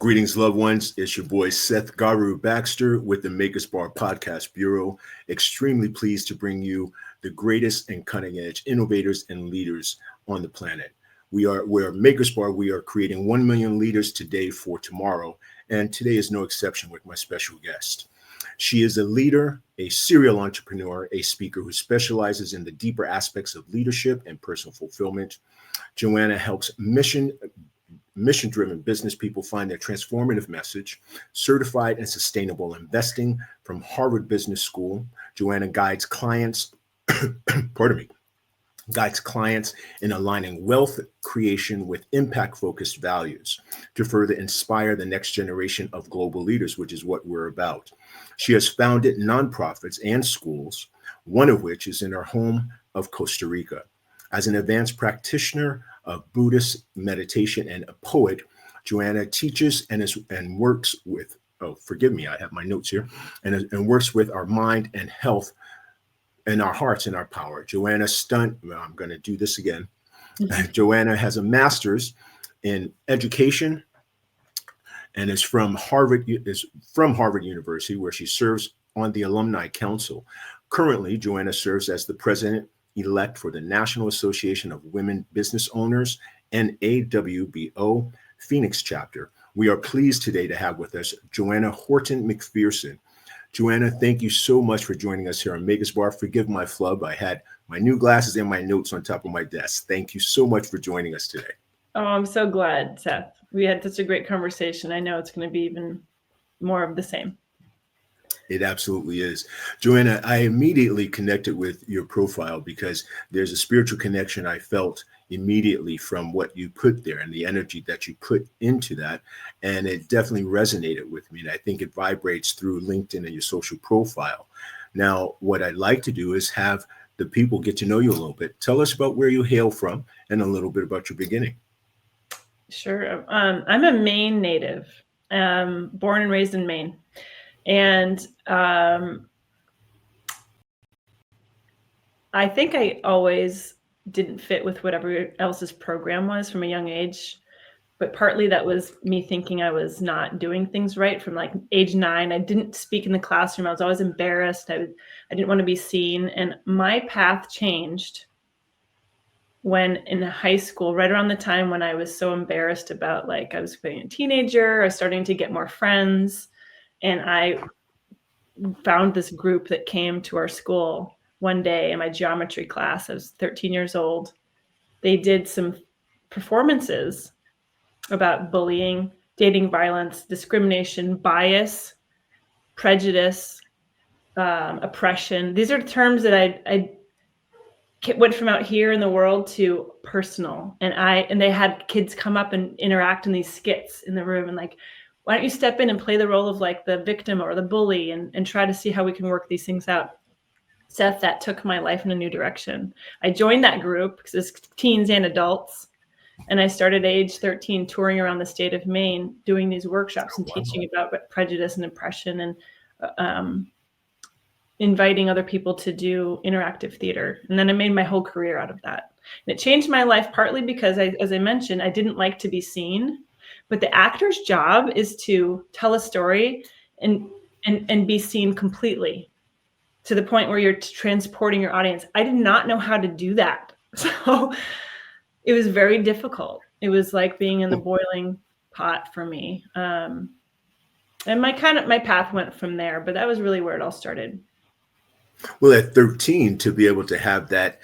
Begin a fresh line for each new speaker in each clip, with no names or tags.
Greetings, loved ones. It's your boy Seth Garu Baxter with the Makers Bar Podcast Bureau. Extremely pleased to bring you the greatest and cutting edge innovators and leaders on the planet. We're Makers Bar. We are creating 1 million leaders today for tomorrow. And today is no exception with my special guest. She is a leader, a serial entrepreneur, a speaker who specializes in the deeper aspects of leadership and personal fulfillment. Joanna helps mission-driven business people find their transformative message. Certified in sustainable investing from Harvard Business School, Joanna guides clients, guides clients in aligning wealth creation with impact-focused values to further inspire the next generation of global leaders, which is what we're about. She has founded nonprofits and schools, one of which is in her home of Costa Rica. As an advanced practitioner of Buddhist meditation and a poet, Joanna teaches and works with, I have my notes here, and works with our mind and health and our hearts and our power. I'm going to do this again. Joanna has a master's in education and is from Harvard University, where she serves on the Alumni Council. Currently, Joanna serves as the president-elect for the National Association of Women Business Owners and AWBO Phoenix chapter. We are pleased today to have with us Joanna Horton McPherson. Joanna, thank you so much for joining us here on Makers Bar. Forgive my flub. I had my new glasses and my notes on top of my desk. Thank you so much for joining us today.
Oh, I'm so glad, Seth. We had such a great conversation. I know it's going to be even more of the same.
It absolutely is. Joanna, I immediately connected with your profile because there's a spiritual connection I felt immediately from what you put there and the energy that you put into that. And it definitely resonated with me. And I think it vibrates through LinkedIn and your social profile. Now, what I'd like to do is have the people get to know you a little bit. Tell us about where you hail from and a little bit about your beginning.
Sure. I'm a Maine native, born and raised in Maine. And I think I always didn't fit with whatever else's program was from a young age. But partly that was me thinking I was not doing things right from like age 9. I didn't speak in the classroom. I was always embarrassed. I didn't want to be seen. And my path changed when in high school, right around the time when I was so embarrassed about, like, I was being a teenager, I was starting to get more friends. And I found this group that came to our school one day in my geometry class. I was 13 years old. They did some performances about bullying, dating violence, discrimination, bias, prejudice, oppression. These are terms that I went from out here in the world to personal. And they had kids come up and interact in these skits in the room and like, why don't you step in and play the role of like the victim or the bully and try to see how we can work these things out. Seth, that took my life in a new direction. I joined that group because it's teens and adults. And I started at age 13 touring around the state of Maine, doing these workshops and teaching about prejudice and oppression and inviting other people to do interactive theater. And then I made my whole career out of that. And it changed my life partly because, as I mentioned, I didn't like to be seen. But the actor's job is to tell a story and be seen completely to the point where you're transporting your audience. I did not know how to do that. So it was very difficult. It was like being in the boiling pot for me. And my path went from there, but that was really where it all started.
Well, at 13, to be able to have that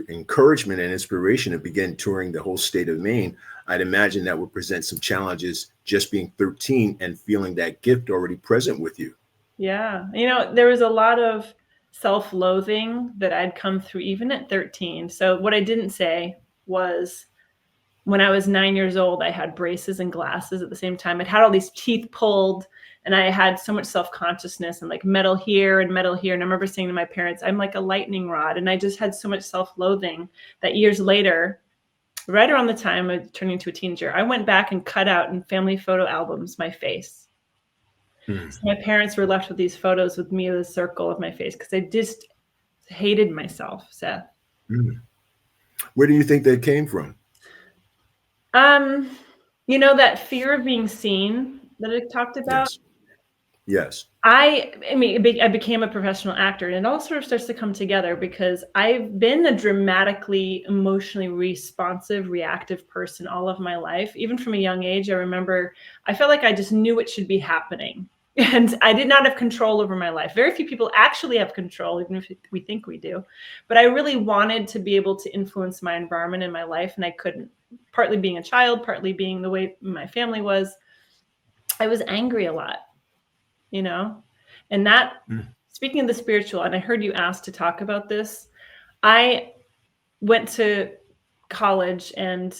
encouragement and inspiration to begin touring the whole state of Maine, I'd imagine that would present some challenges just being 13 and feeling that gift already present with you.
Yeah. There was a lot of self-loathing that I'd come through even at 13. So what I didn't say was when I was 9 years old, I had braces and glasses at the same time. I'd had all these teeth pulled And I had so much self-consciousness and like metal here and metal here. And I remember saying to my parents, I'm like a lightning rod. And I just had so much self-loathing that years later, right around the time of turning to a teenager, I went back and cut out in family photo albums my face. So my parents were left with these photos with me with a circle of my face because I just hated myself, Seth.
Where do you think that came from?
You know, that fear of being seen that I talked about.
Yes.
I mean, I became a professional actor, and it all sort of starts to come together because I've been a dramatically, emotionally responsive, reactive person all of my life. Even from a young age, I remember I felt like I just knew it should be happening. And I did not have control over my life. Very few people actually have control, even if we think we do. But I really wanted to be able to influence my environment and my life, and I couldn't. Partly being a child, partly being the way my family was. I was angry a lot, you know? And that, speaking of the spiritual, and I heard you asked to talk about this, I went to college and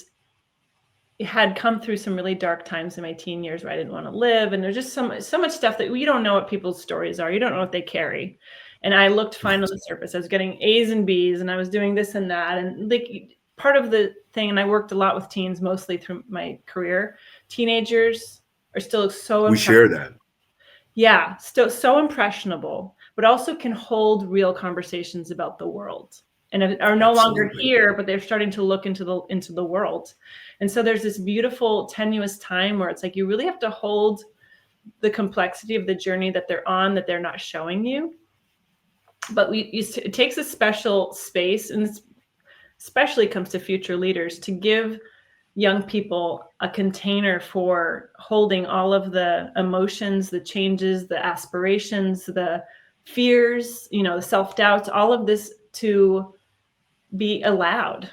had come through some really dark times in my teen years where I didn't want to live. And there's just so much stuff that you don't know what people's stories are. You don't know what they carry. And I looked fine on the surface. I was getting A's and B's and I was doing this and that. And like part of the thing, and I worked a lot with teens mostly through my career, teenagers are still so
we share that.
Yeah, still so impressionable, but also can hold real conversations about the world and are no longer here, but they're starting to look into the world. And so there's this beautiful tenuous time where it's like you really have to hold the complexity of the journey that they're on, that they're not showing you. But it takes a special space, and especially comes to future leaders, to give young people a container for holding all of the emotions, the changes, the aspirations, the fears, the self-doubts, all of this to be allowed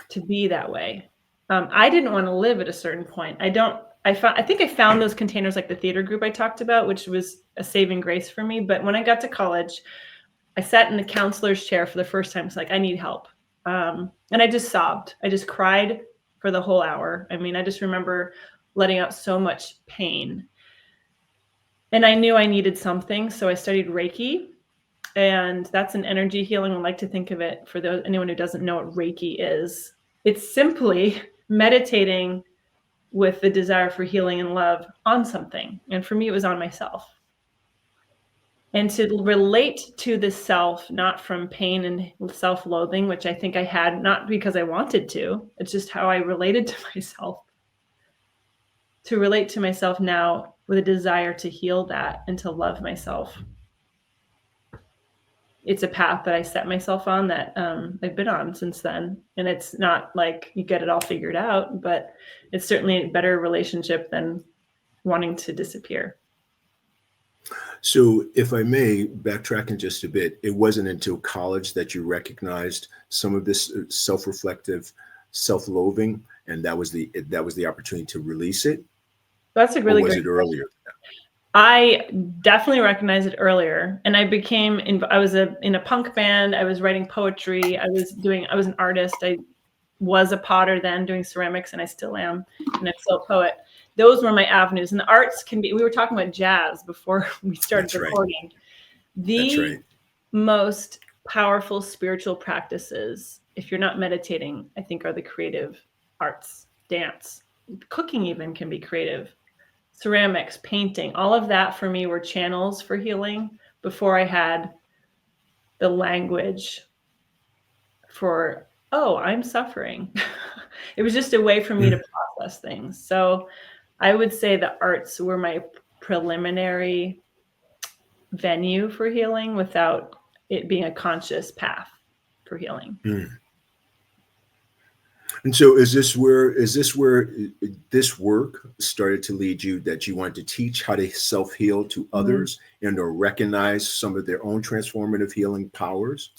to be that way. I didn't want to live at a certain point. I think I found those containers like the theater group I talked about, which was a saving grace for me. But when I got to college, I sat in the counselor's chair for the first time. It's like, I need help. And I just sobbed. I just cried for the whole hour. I mean, I just remember letting out so much pain. And I knew I needed something. So I studied Reiki. And that's an energy healing. I like to think of it, for anyone who doesn't know what Reiki is, it's simply meditating with the desire for healing and love on something. And for me, it was on myself. And to relate to the self, not from pain and self-loathing, which I think I had, not because I wanted to, it's just how I related to myself. To relate to myself now with a desire to heal that and to love myself. It's a path that I set myself on that I've been on since then. And it's not like you get it all figured out, but it's certainly a better relationship than wanting to disappear.
So if I may, backtracking just a bit, it wasn't until college that you recognized some of this self-reflective self-loathing, and that was the opportunity to release it?
That's a really
great
question.
Was it earlier?
I definitely recognized it earlier, and I was in a punk band. I was writing poetry. I was an artist. I was a potter then, doing ceramics, and I still am, and I'm still a poet. Those were my avenues, and the arts can be. We were talking about jazz before we started recording. The most powerful spiritual practices, if you're not meditating, I think, are the creative arts. Dance, cooking, even can be creative. Ceramics, painting, all of that for me were channels for healing before I had the language for, oh, I'm suffering. It was just a way for me to process things. So I would say the arts were my preliminary venue for healing without it being a conscious path for healing.
And so is this where this work started to lead you, that you wanted to teach how to self-heal to others and to recognize some of their own transformative healing powers?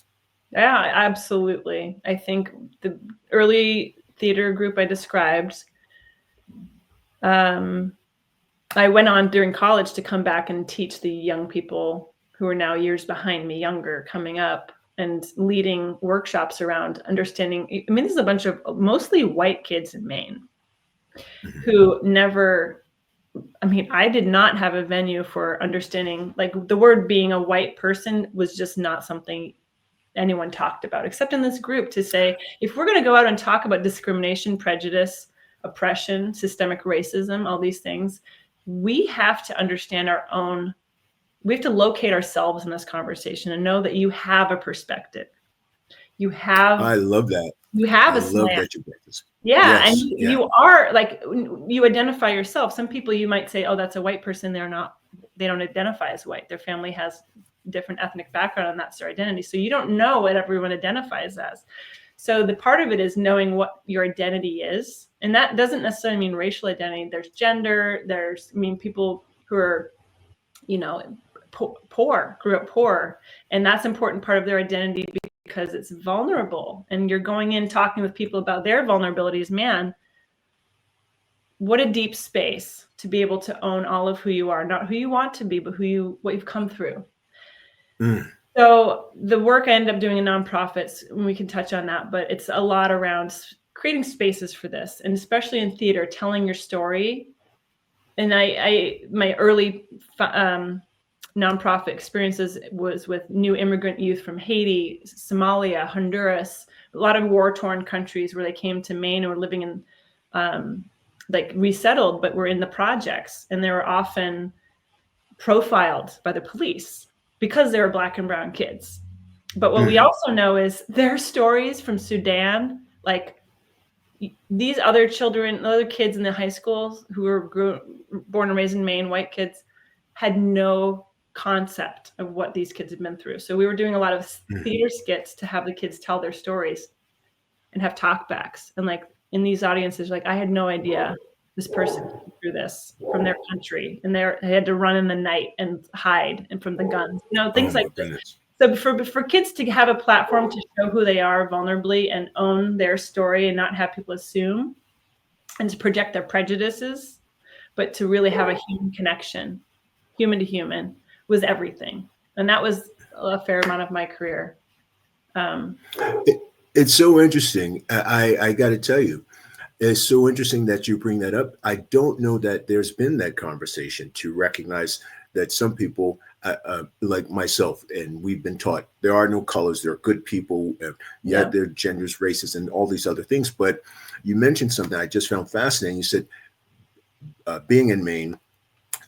Yeah, absolutely. I think the early theater group I described, I went on during college to come back and teach the young people who are now years behind me, younger, coming up, and leading workshops around understanding. I mean, this is a bunch of mostly white kids in Maine who never I mean, I did not have a venue for understanding, like the word being a white person was just not something anyone talked about, except in this group, to say, if we're going to go out and talk about discrimination, prejudice, oppression, systemic racism, all these things, we have to understand our own, we have to locate ourselves in this conversation and know that you have a perspective. You have
I love that.
a
Love
slant.
that you brought this.
Yeah. And
Yes. Yeah.
you are like, you identify yourself. Some people you might say, oh, that's a white person. They don't identify as white. Their family has different ethnic background and that's their identity. So you don't know what everyone identifies as. So the part of it is knowing what your identity is. And that doesn't necessarily mean racial identity. There's gender, people who are, poor, grew up poor. And that's an important part of their identity because it's vulnerable. And you're going in talking with people about their vulnerabilities. Man, what a deep space to be able to own all of who you are, not who you want to be, but what you've come through. So the work I ended up doing in nonprofits, and we can touch on that, but it's a lot around creating spaces for this, and especially in theater, telling your story. And my early nonprofit experiences was with new immigrant youth from Haiti, Somalia, Honduras, a lot of war-torn countries where they came to Maine or living in resettled, but were in the projects, and they were often profiled by the police because they were Black and brown kids. But what we also know is their stories from Sudan, like these other children, other kids in the high schools who were born and raised in Maine, white kids, had no concept of what these kids had been through. So we were doing a lot of theater skits to have the kids tell their stories and have talkbacks. And like in these audiences, like I had no idea this person went through this from their country, and they had to run in the night and hide and from the guns, things like this. So for kids to have a platform to show who they are vulnerably and own their story and not have people assume and to project their prejudices, but to really have a human connection, human to human, was everything. And that was a fair amount of my career.
It's so interesting. I got to tell you, it's so interesting that you bring that up. I don't know that there's been that conversation to recognize that some people, like myself, and we've been taught there are no colors, there are good people, there are genders, races, and all these other things. But you mentioned something I just found fascinating. You said being in Maine,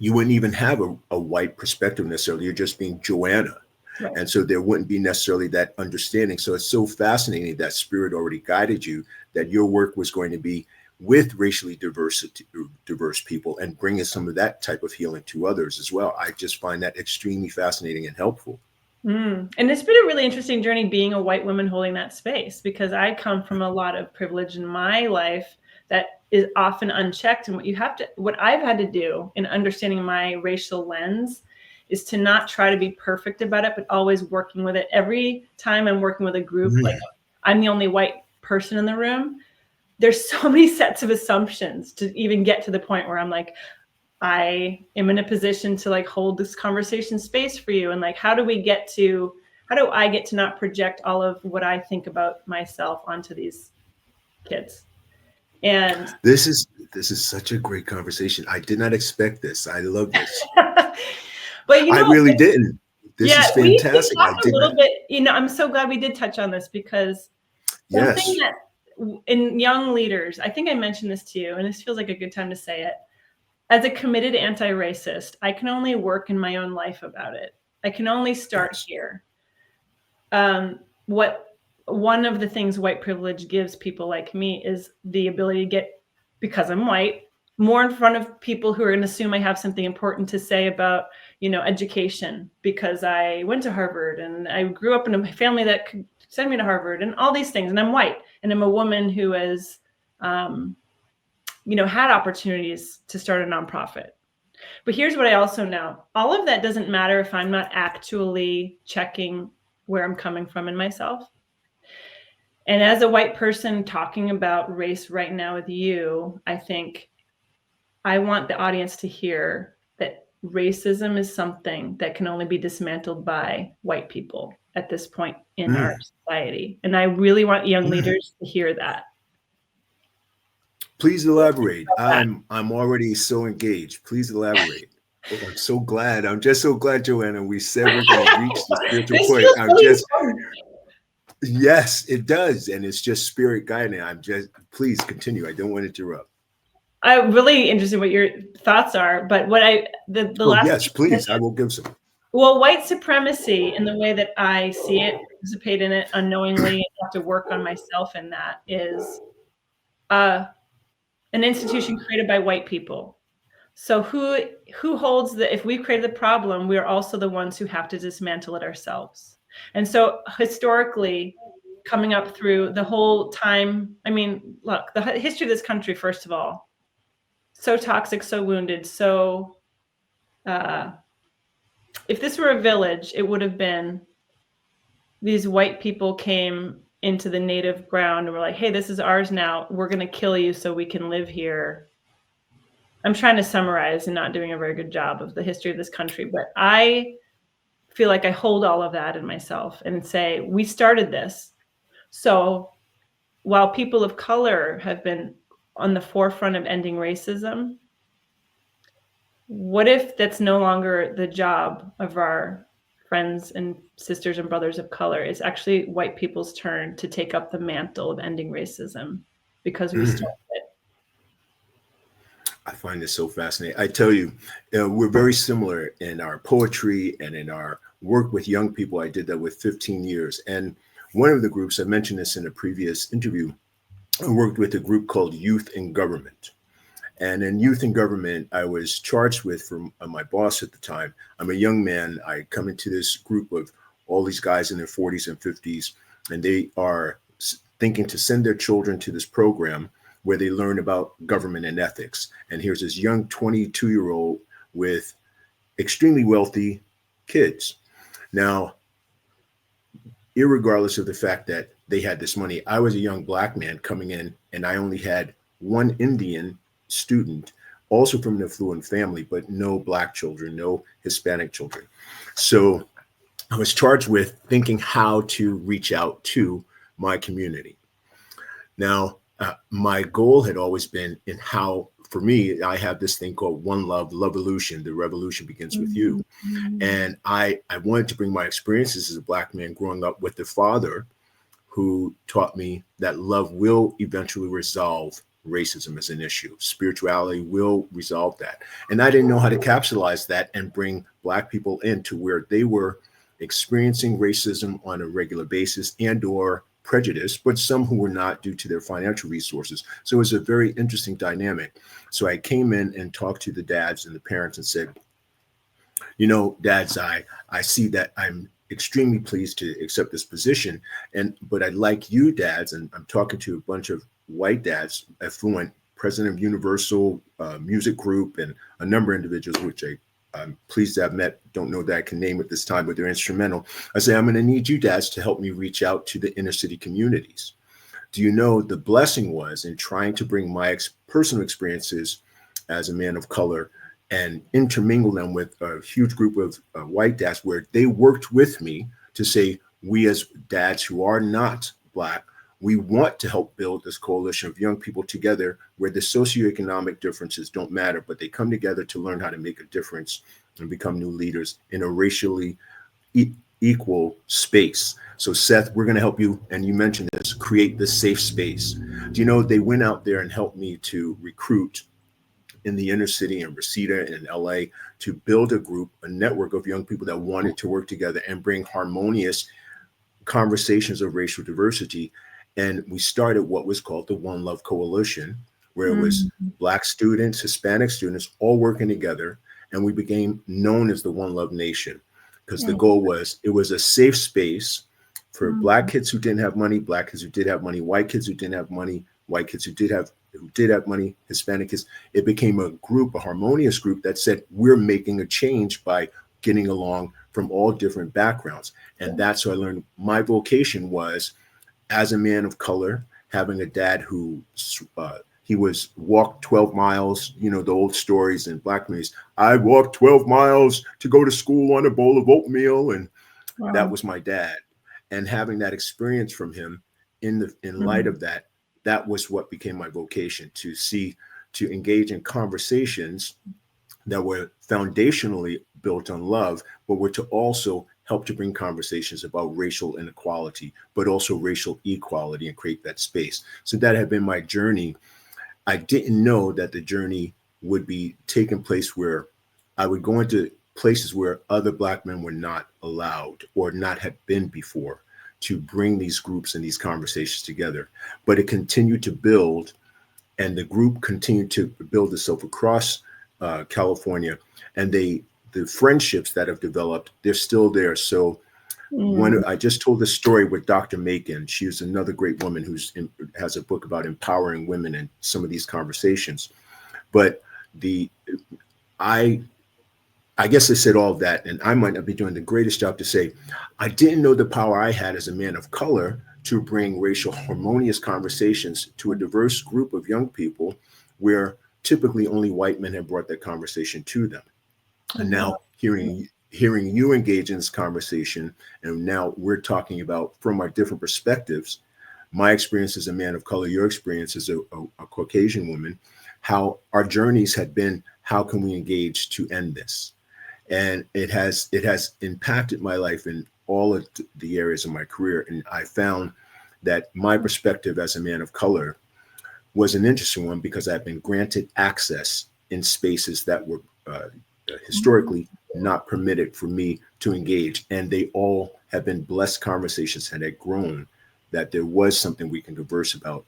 you wouldn't even have a white perspective necessarily. You're just being Joanna. Right. And so there wouldn't be necessarily that understanding. So it's so fascinating that spirit already guided you, that your work was going to be with racially diverse people and bringing some of that type of healing to others as well. I just find that extremely fascinating and helpful.
And it's been a really interesting journey being a white woman holding that space, because I come from a lot of privilege in my life that is often unchecked. And what I've had to do in understanding my racial lens is to not try to be perfect about it, but always working with it. Every time I'm working with a group, like I'm the only white person in the room, there's so many sets of assumptions to even get to the point where I'm like, I am in a position to like hold this conversation space for you. And like, how do I get to not project all of what I think about myself onto these kids? And
this is such a great conversation. I did not expect this. I love this.
But
I really didn't. This is fantastic.
I did a little bit. I'm so glad we did touch on this, because something that in young leaders, I think I mentioned this to you, and this feels like a good time to say it. As a committed anti-racist, I can only work in my own life about it. I can only start here. One of the things white privilege gives people like me is the ability to get, because I'm white, more in front of people who are going to assume I have something important to say about, education, because I went to Harvard and I grew up in a family that could send me to Harvard and all these things. And I'm white and I'm a woman who has, had opportunities to start a nonprofit. But here's what I also know. All of that doesn't matter if I'm not actually checking where I'm coming from in myself. And as a white person talking about race right now with you, I think I want the audience to hear that racism is something that can only be dismantled by white people at this point in our society. And I really want young leaders to hear that.
Please elaborate. I'm already so engaged. Please elaborate. Oh, I'm so glad. I'm just so glad, Joanna. We said we're going to reach the spiritual
This
point.
feels
I'm
really
just,
important.
yes, it does. And it's just spirit guiding. I'm just, please continue. I don't want to interrupt.
I'm really interested in what your thoughts are, but what the
Oh,
last
yes, please. I will give some.
well, white supremacy in the way that I see it, participate in it unknowingly, have to work on myself in that is an institution created by white people. So who holds the, if we created the problem, we are also the ones who have to dismantle it ourselves. And so historically, coming up through the whole time, I mean, look, the history of this country, first of all, so toxic, so wounded, so if this were a village, it would have been these white people came into the native ground and were like, hey, this is ours now. We're going to kill you so we can live here. I'm trying to summarize and not doing a very good job of the history of this country, but I feel like I hold all of that in myself and say, we started this. So while people of color have been on the forefront of ending racism, what if that's no longer the job of our friends and sisters and brothers of color? It's actually white people's turn to take up the mantle of ending racism because we started it.
I find this so fascinating. I tell you, we're very similar in our poetry and in our work with young people. I did that with 15 years. And one of the groups, I mentioned this in a previous interview, I worked with a group called Youth in Government. And in Youth in Government, I was charged with, from my boss at the time, I'm a young man. I come into this group of all these guys in their 40s and 50s, and they are thinking to send their children to this program where they learn about government and ethics. And here's this young 22-year-old with extremely wealthy kids. Now, irregardless of the fact that they had this money, I was a young black man coming in, and I only had one Indian student, also from an affluent family, but no black children, no Hispanic children. So I was charged with thinking how to reach out to my community. Now, my goal had always been in how, for me, I have this thing called One Love, Lovevolution. The revolution begins with you. And I wanted to bring my experiences as a black man growing up with a father who taught me that love will eventually resolve racism as an issue. Spirituality will resolve that. And I didn't know how to capitalize that and bring black people into where they were experiencing racism on a regular basis and or prejudice, but some who were not due to their financial resources. So it was a very interesting dynamic. So I came in and talked to the dads and the parents and said, you know, dads, I see that I'm extremely pleased to accept this position. But I'd like you dads, and I'm talking to a bunch of white dads, affluent, president of Universal Music Group, and a number of individuals, which I'm pleased to have met, don't know that I can name at this time, but they're instrumental. I say, I'm going to need you dads to help me reach out to the inner city communities. Do you know the blessing was in trying to bring my personal experiences as a man of color and intermingle them with a huge group of white dads where they worked with me to say, we as dads who are not black, we want to help build this coalition of young people together where the socioeconomic differences don't matter, but they come together to learn how to make a difference and become new leaders in a racially equal space. So Seth, we're going to help you, and you mentioned this, create this safe space. Do you know, they went out there and helped me to recruit in the inner city in Reseda and in LA to build a group, a network of young people that wanted to work together and bring harmonious conversations of racial diversity. And we started what was called the One Love Coalition, where it was Black students, Hispanic students, all working together. And we became known as the One Love Nation, because the goal was, it was a safe space for Black kids who didn't have money, Black kids who did have money, white kids who didn't have money, white kids who did have money, Hispanic kids. It became a group, a harmonious group that said, we're making a change by getting along from all different backgrounds. And that's how I learned my vocation was, as a man of color, having a dad who he was walked 12 miles, you know, the old stories in Black communities. I walked 12 miles to go to school on a bowl of oatmeal. And that was my dad. And having that experience from him in light of that, that was what became my vocation, to engage in conversations that were foundationally built on love, but were to also help to bring conversations about racial inequality, but also racial equality, and create that space. So that had been my journey. I didn't know that the journey would be taking place where I would go into places where other Black men were not allowed or not had been before, to bring these groups and these conversations together. But it continued to build, and the group continued to build itself across California, and the friendships that have developed, they're still there. So I just told this story with Dr. Macon. She is another great woman has a book about empowering women and some of these conversations. But I guess I said all of that, and I might not be doing the greatest job to say, I didn't know the power I had as a man of color to bring racial harmonious conversations to a diverse group of young people where typically only white men have brought that conversation to them. And now hearing you engage in this conversation, and now we're talking about from our different perspectives, my experience as a man of color, your experience as a Caucasian woman, how our journeys had been, how can we engage to end this? And it has impacted my life in all of the areas of my career. And I found that my perspective as a man of color was an interesting one, because I've been granted access in spaces that were historically not permitted for me to engage. And they all have been blessed conversations that had grown, that there was something we can converse about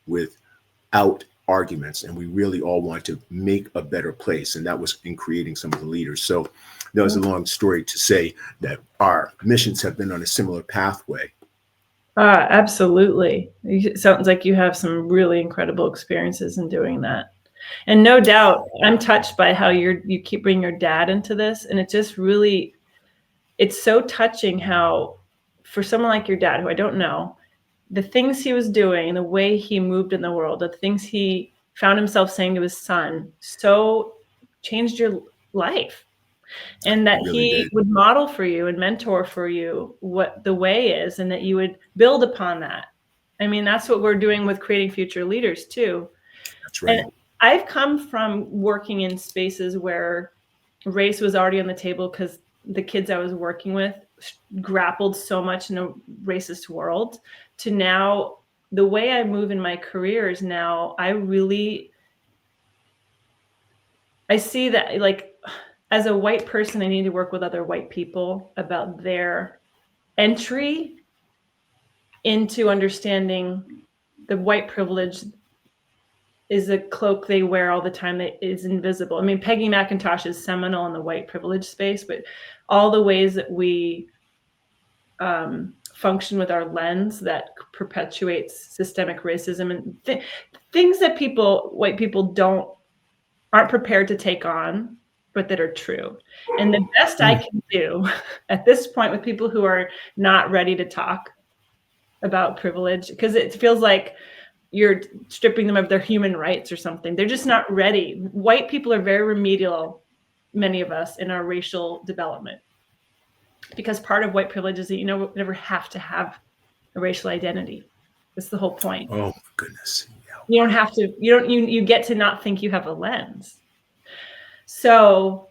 without arguments. And we really all want to make a better place. And that was in creating some of the leaders. So that was a long story to say that our missions have been on a similar pathway.
Absolutely. It sounds like you have some really incredible experiences in doing that. And no doubt, I'm touched by how you keep bringing your dad into this. And it just really, it's so touching how, for someone like your dad, who I don't know, the things he was doing, the way he moved in the world, the things he found himself saying to his son, so changed your life. And that he would model for you and mentor for you what the way is, and that you would build upon that. I mean, that's what we're doing with creating future leaders too.
That's right.
And I've come from working in spaces where race was already on the table because the kids I was working with grappled so much in a racist world, to now the way I move in my career is now I see that, like, as a white person, I need to work with other white people about their entry into understanding the white privilege is a cloak they wear all the time that is invisible. I mean, Peggy McIntosh is seminal in the white privilege space, but all the ways that we function with our lens that perpetuates systemic racism and things that white people aren't prepared to take on, but that are true. And the best I can do at this point with people who are not ready to talk about privilege, because it feels like you're stripping them of their human rights or something. They're just not ready. White people are very remedial, many of us, in our racial development, because part of white privilege is that we never have to have a racial identity. That's the whole point.
Oh, goodness.
Yeah. You don't have to, you get to not think you have a lens. So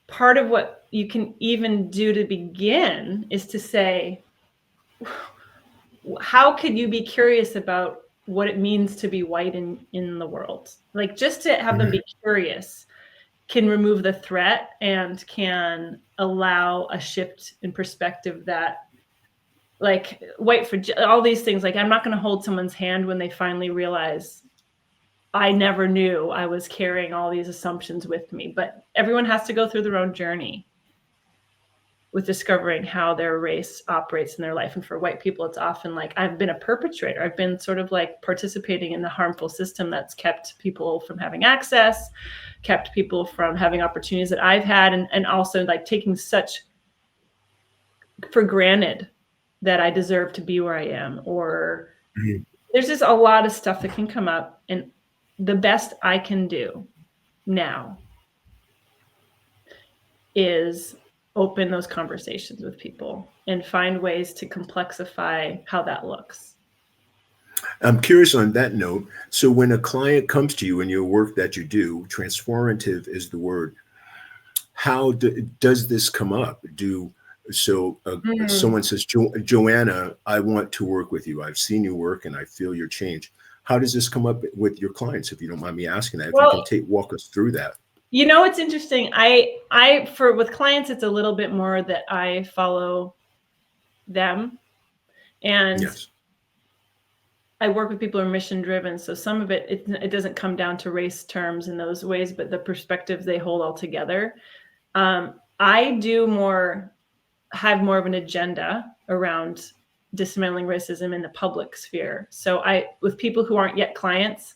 part of what you can even do to begin is to say, how could you be curious about what it means to be white in the world? Like, just to have them be curious can remove the threat and can allow a shift in perspective that, like, white for all these things. Like, I'm not going to hold someone's hand when they finally realize I never knew I was carrying all these assumptions with me. But everyone has to go through their own journey with discovering how their race operates in their life. And for white people, it's often like, I've been a perpetrator. I've been sort of like participating in the harmful system that's kept people from having access, kept people from having opportunities that I've had, and also like taking such for granted that I deserve to be where I am. Or there's just a lot of stuff that can come up. And the best I can do now is open those conversations with people and find ways to complexify how that looks.
I'm curious on that note. So when a client comes to you in your work that you do, transformative is the word. Does this come up?
Mm.
Someone says, Joanna, I want to work with you. I've seen your work and I feel your change. How does this come up with your clients? If you don't mind me asking that, if you can
Well,
walk us through that.
it's interesting. With clients, it's a little bit more that I follow them, and
Yes.
I work with people who are mission driven. So some of it doesn't come down to race terms in those ways, but the perspectives they hold all together. I have more of an agenda around dismantling racism in the public sphere. So with people who aren't yet clients,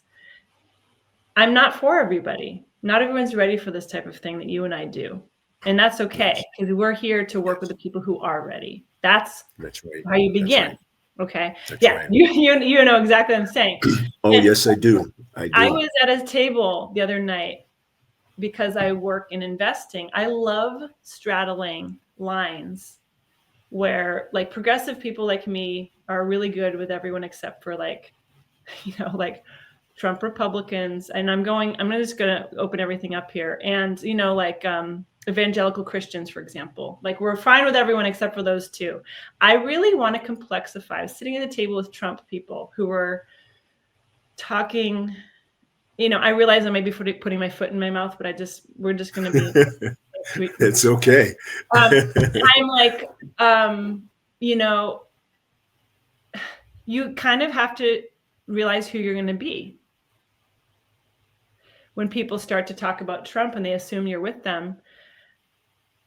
I'm not for everybody. Not everyone's ready for this type of thing that you and I do. And that's okay, because we're here to work with the people who are ready. That's
right.
how you
That's
begin.
right.
Okay.
That's
Yeah.
right.
You know exactly what I'm saying.
Oh,
And
yes, I do.
I was at a table the other night because I work in investing. I love straddling lines where like progressive people like me are really good with everyone except for like Trump Republicans. And I'm just going to open everything up here. And, evangelical Christians, for example, like we're fine with everyone except for those two. I really want to complexify. I was sitting at the table with Trump people who were talking, I realize I may be putting my foot in my mouth, but we're just going to be sweet.
It's okay.
I'm like, you kind of have to realize who you're going to be. When people start to talk about Trump and they assume you're with them,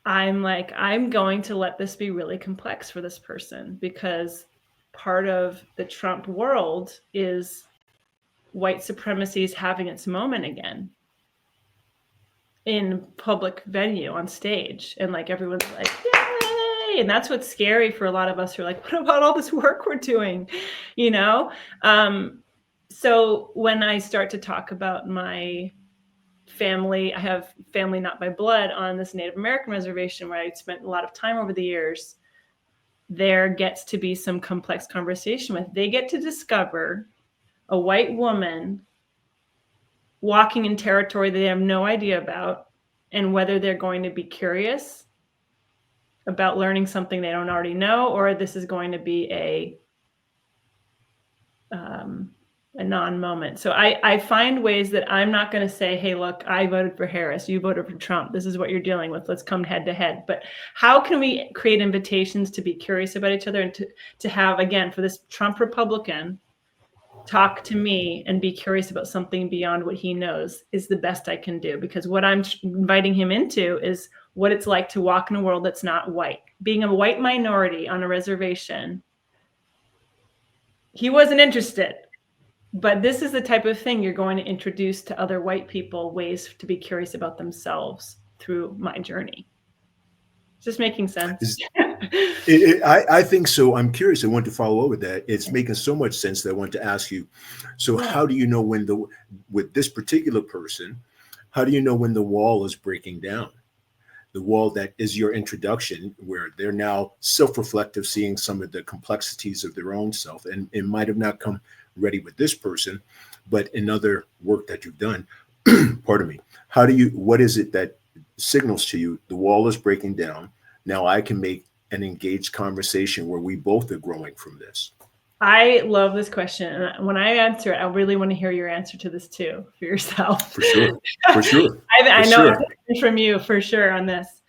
I'm like, I'm going to let this be really complex for this person, because part of the Trump world is white supremacy is having its moment again in public venue on stage. And like, everyone's like, yay! And that's what's scary for a lot of us who are like, what about all this work we're doing? So when I start to talk about my family, I have family not by blood on this Native American reservation where I spent a lot of time over the years. There gets to be some complex conversation with. They get to discover a white woman walking in territory they have no idea about, and whether they're going to be curious about learning something they don't already know, or this is going to be a non-moment. So I find ways that I'm not going to say, hey, look, I voted for Harris, you voted for Trump, this is what you're dealing with, let's come head to head. But how can we create invitations to be curious about each other, and to have, again, for this Trump Republican, talk to me and be curious about something beyond what he knows, is the best I can do. Because what I'm inviting him into is what it's like to walk in a world that's not white. Being a white minority on a reservation, he wasn't interested. But this is the type of thing you're going to introduce to other white people, ways to be curious about themselves through my journey. Just making sense?
I think so. I'm curious. I want to follow up with that. It's making so much sense that I want to ask you. So how do you know with this particular person, how do you know when the wall is breaking down? The wall that is your introduction, where they're now self-reflective, seeing some of the complexities of their own self, and it might have not come ready with this person, but in other work that you've done. Pardon me. What is it that signals to you the wall is breaking down? Now I can make an engaged conversation where we both are growing from this.
I love this question. And when I answer it, I really want to hear your answer to this too, for yourself.
For sure. For sure.
I know from you for sure on this.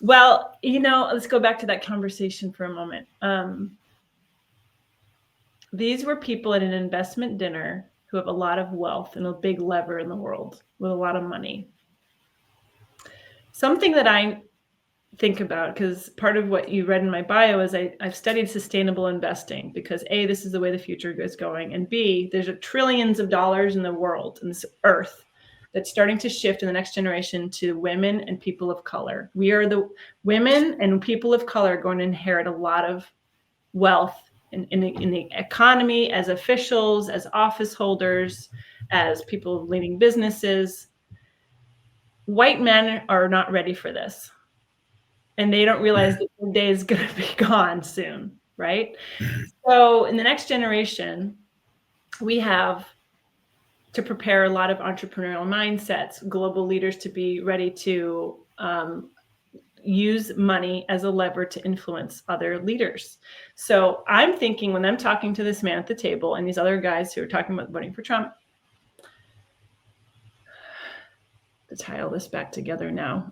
Well, let's go back to that conversation for a moment. These were people at an investment dinner who have a lot of wealth and a big lever in the world with a lot of money. Something that I think about, because part of what you read in my bio is I've studied sustainable investing, because A, this is the way the future is going, and B, there's trillions of dollars in the world, in this earth, that's starting to shift in the next generation to women and people of color. We are the women and people of color going to inherit a lot of wealth in the economy, as officials, as office holders, as people leading businesses. White men are not ready for this. And they don't realize that the day is going to be gone soon, right? So in the next generation, we have to prepare a lot of entrepreneurial mindsets, global leaders to be ready to use money as a lever to influence other leaders. So I'm thinking, when I'm talking to this man at the table and these other guys who are talking about voting for Trump, to tie all this back together now.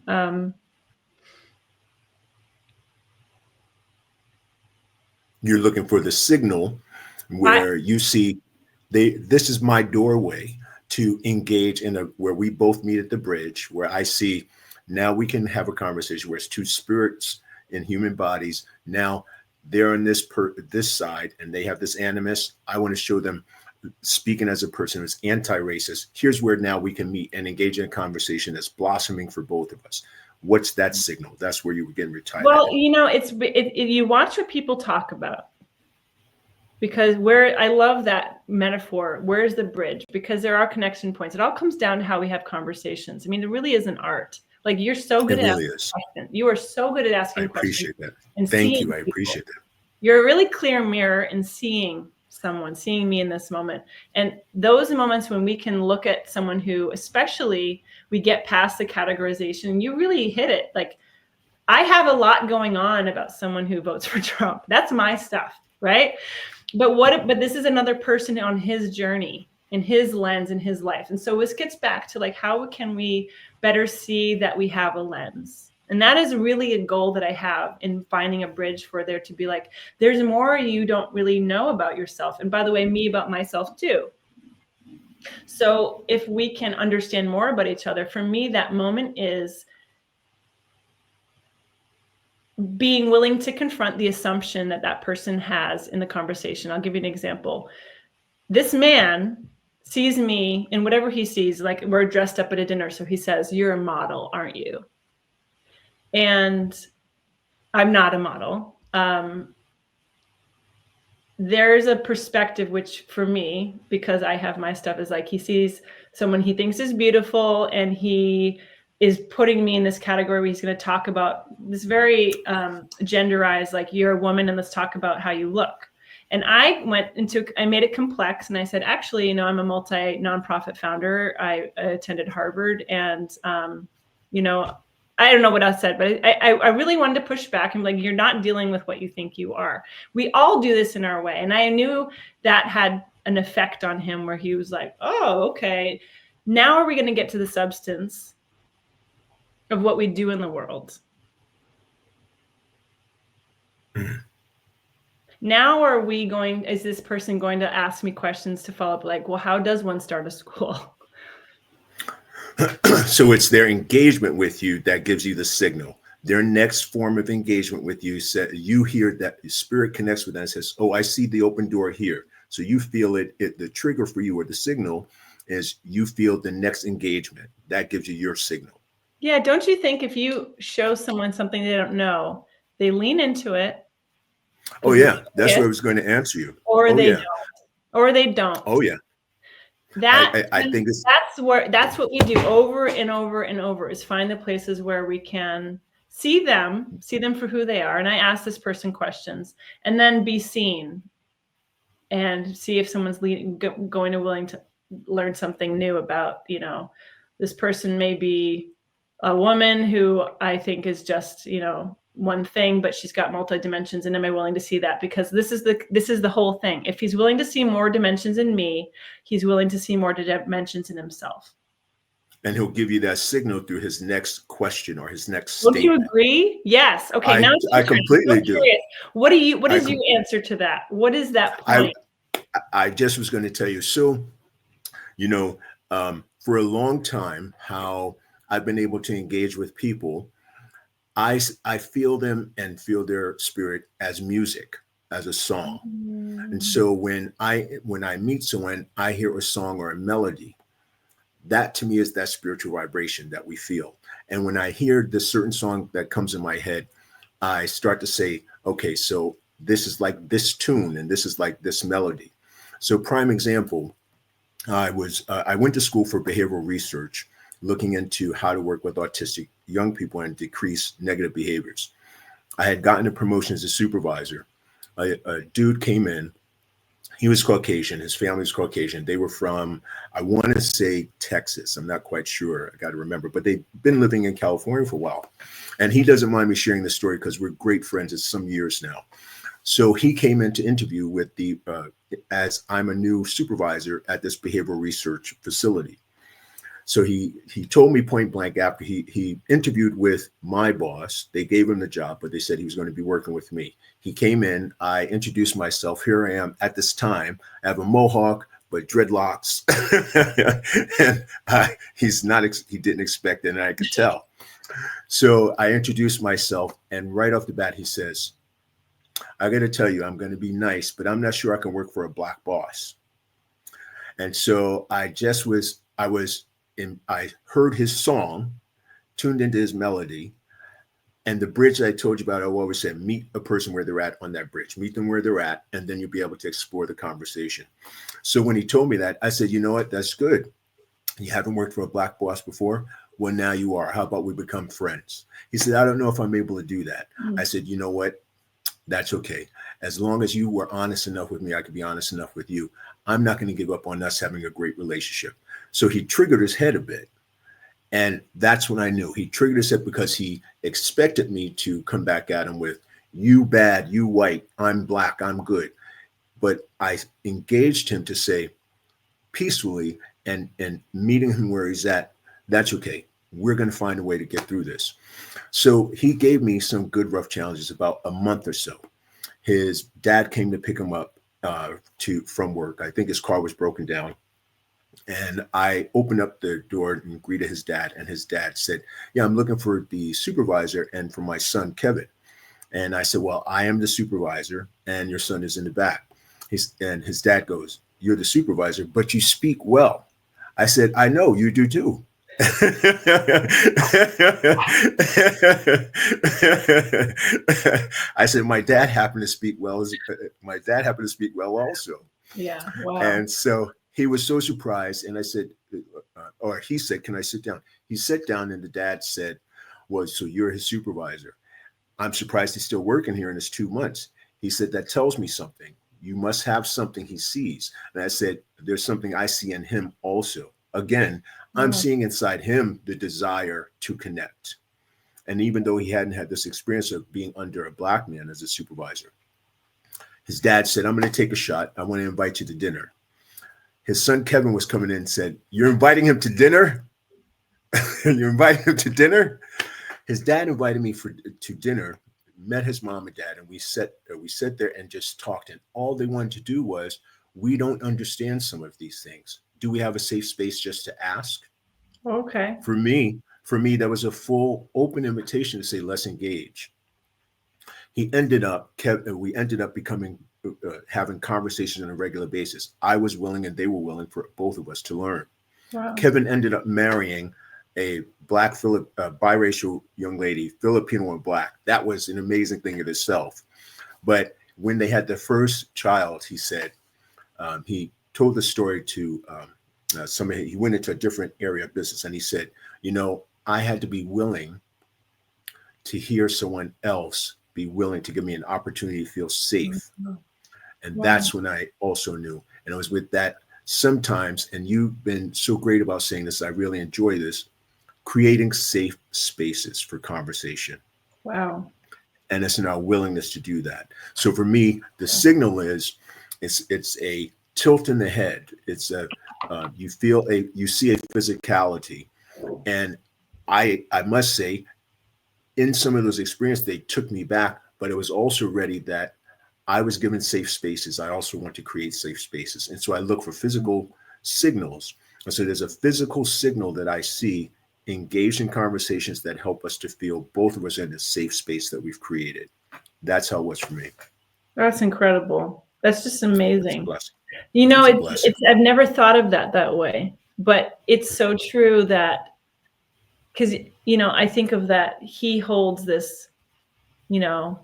You're looking for the signal where you see this is my doorway to engage in where we both meet at the bridge, where I see now we can have a conversation where it's two spirits in human bodies. Now they're on this side and they have this animus. I want to show them, speaking as a person who's anti-racist, here's where now we can meet and engage in a conversation that's blossoming for both of us. What's that signal? That's where you would get retired.
Well, you know, you watch what people talk about, because I love that metaphor. Where's the bridge? Because there are connection points. It all comes down to how we have conversations. I mean, there really is an art. Like, you're so good at asking questions. You are so good at asking questions.
I appreciate that. Thank you. I appreciate that.
You're a really clear mirror in seeing someone, seeing me in this moment. And those moments when we can look at someone who, especially, we get past the categorization, you really hit it. Like, I have a lot going on about someone who votes for Trump. That's my stuff, right? But this is another person on his journey, in his lens, in his life. And so this gets back to, like, how can we better see that we have a lens? And that is really a goal that I have in finding a bridge for there to be like, there's more you don't really know about yourself. And by the way, me about myself too. So if we can understand more about each other, for me, that moment is being willing to confront the assumption that that person has in the conversation. I'll give you an example. This man sees me in whatever he sees, like, we're dressed up at a dinner. So he says, "You're a model, aren't you?" And I'm not a model. There's a perspective, which for me, because I have my stuff, is like, he sees someone he thinks is beautiful, and he is putting me in this category where he's going to talk about this very genderized, like, you're a woman and let's talk about how you look. And I made it complex, and I said, actually, you know, I'm a nonprofit founder. I attended Harvard, and, you know, I don't know what I said, but I really wanted to push back and be like, you're not dealing with what you think you are. We all do this in our way. And I knew that had an effect on him, where he was like, oh, okay. Now are we going to get to the substance of what we do in the world? Now is this person going to ask me questions to follow up, like, well, how does one start a school?
So it's their engagement with you that gives you the signal. Their next form of engagement with you, you hear that your spirit connects with that and says, oh, I see the open door here. So you feel it. The trigger for you, or the signal, is you feel the next engagement. That gives you your signal.
Yeah. Don't you think if you show someone something they don't know, they lean into it?
Oh, yeah. That's what I was going to answer you.
Or they don't. Or they don't.
Oh, yeah. I think
that's what we do over and over and over, is find the places where we can see them for who they are. And I ask this person questions, and then be seen, and see if someone's going to willing to learn something new about, you know, this person may be a woman who I think is just, you know, one thing, but she's got multi-dimensions, and am I willing to see that? Because this is the whole thing. If he's willing to see more dimensions in me, he's willing to see more dimensions in himself.
And he'll give you that signal through his next question or his next statement.
Don't you agree? Yes. Okay. Now
I completely do.
What is your answer to that? What is that point?
I just was going to tell you. So, you know, for a long time, how I've been able to engage with people, I feel them and feel their spirit as music, as a song. And so when I meet someone, I hear a song or a melody. That to me is that spiritual vibration that we feel. And when I hear this certain song that comes in my head, I start to say, okay, so this is like this tune, and this is like this melody. So prime example, I went to school for behavioral research, looking into how to work with autistic young people and decrease negative behaviors. I had gotten a promotion as a supervisor. A dude came in. He was Caucasian. His family was Caucasian. They were from, I want to say Texas. I'm not quite sure. I got to remember, but they've been living in California for a while. And he doesn't mind me sharing this story because we're great friends. It's some years now. So he came in to interview with as I'm a new supervisor at this behavioral research facility. So he told me point blank after he interviewed with my boss. They gave him the job, but they said he was going to be working with me. He came in. I introduced myself. Here I am at this time. I have a mohawk, but dreadlocks. And he didn't expect it, and I could tell. So I introduced myself, and right off the bat, he says, I got to tell you, I'm going to be nice, but I'm not sure I can work for a black boss. And so I heard his song, tuned into his melody, and the bridge I told you about, I always said, meet a person where they're at on that bridge, meet them where they're at, and then you'll be able to explore the conversation. So when he told me that, I said, you know what, that's good. You haven't worked for a black boss before? Well, now you are. How about we become friends? He said, I don't know if I'm able to do that. I said, you know what? That's okay. As long as you were honest enough with me, I could be honest enough with you. I'm not going to give up on us having a great relationship. So he triggered his head a bit. And that's when I knew. He triggered his head because he expected me to come back at him with, you bad, you white, I'm black, I'm good. But I engaged him to say peacefully and meeting him where he's at, that's okay. We're going to find a way to get through this. So he gave me some good rough challenges about a month or so. His dad came to pick him up from work. I think his car was broken down. And I opened up the door and greeted his dad. And his dad said, yeah, I'm looking for the supervisor and for my son, Kevin. And I said, well, I am the supervisor and your son is in the back. And his dad goes, you're the supervisor, but you speak well. I said, I know, you do too. I said, my dad happened to speak well. Also.
Yeah. Wow.
And so he was so surprised. And I said, or he said, can I sit down? He sat down and the dad said, well, so you're his supervisor. I'm surprised he's still working here in his 2 months. He said, that tells me something. You must have something he sees. And I said, there's something I see in him also. Again, I'm seeing inside him the desire to connect. And even though he hadn't had this experience of being under a black man as a supervisor, his dad said, I'm going to take a shot. I want to invite you to dinner. His son, Kevin, was coming in and said, you're inviting him to dinner? You're inviting him to dinner? His dad invited me to dinner, met his mom and dad, and we sat there and just talked. And all they wanted to do was, we don't understand some of these things. Do we have a safe space just to ask?
Okay.
For me, that was a full open invitation to say, let's engage. We ended up becoming, having conversations on a regular basis. I was willing and they were willing for both of us to learn.
Wow.
Kevin ended up marrying a black biracial young lady, Filipino and black. That was an amazing thing in itself. But when they had their first child, he said, he told the story to somebody. He went into a different area of business and he said, I had to be willing to hear someone else be willing to give me an opportunity to feel safe. And that's when I also knew. And it was with that sometimes, and you've been so great about saying this, I really enjoy this, creating safe spaces for conversation.
Wow.
And it's in our willingness to do that. So for me, the signal is, it's a tilt in the head. It's you see a physicality. And I must say, in some of those experiences, they took me back, but it was also ready that I was given safe spaces. I also want to create safe spaces. And so I look for physical signals. And so there's a physical signal that I see engaged in conversations that help us to feel both of us in a safe space that we've created. That's how it was for me.
That's incredible. That's just amazing.
It's a blessing.
I've never thought of that way, but it's so true that, because, I think of that, he holds this, and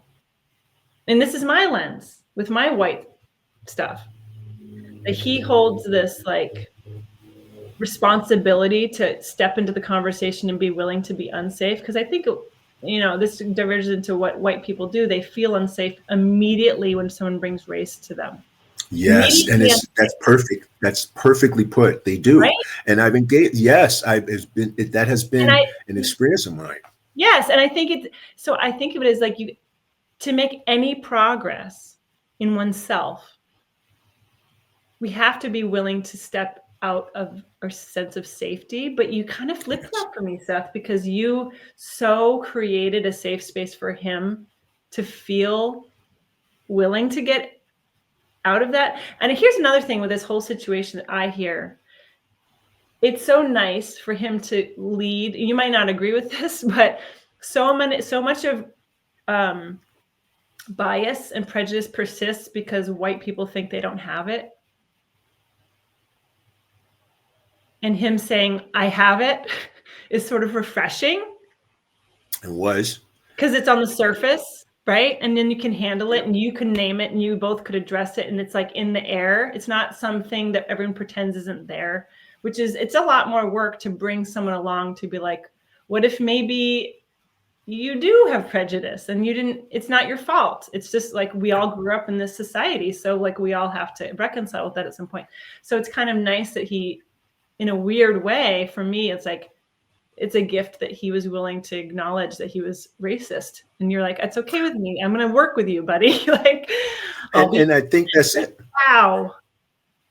this is my lens with my white stuff, that he holds this like responsibility to step into the conversation and be willing to be unsafe. Because I think, this diverges into what white people do. They feel unsafe immediately when someone brings race to them.
Yes, and
Immediately,
that's perfect. That's perfectly put. They do,
right?
and I've engaged. Yes, that has
And
been an experience of mine.
yes, and I think so I think of it as like to make any progress in oneself, we have to be willing to step out of our sense of safety. But you kind of flipped
Yes,
that for me, Seth, because you so created a safe space for him to feel willing to get out of that. And here's another thing with this whole situation that I hear. It's so nice for him to lead. You might not agree with this, but so much of bias and prejudice persists because white people think they don't have it. And him saying, I have it, is sort of refreshing
it was.
because it's on the surface, right? And then you can handle it
Yep.
and you can name it and you both could address it. And it's like in the air. It's not something that everyone pretends isn't there, which is, it's a lot more work to bring someone along to be like, what if maybe you do have prejudice and it's not your fault. It's just like we all grew up in this society. So like we all have to reconcile with that at some point. So it's kind of nice that he, in a weird way, for me, it's like, it's a gift that he was willing to acknowledge that he was racist. And you're like, it's okay with me. I'm going to work with you, buddy. Like, I'll be,
And I think that's it.
wow.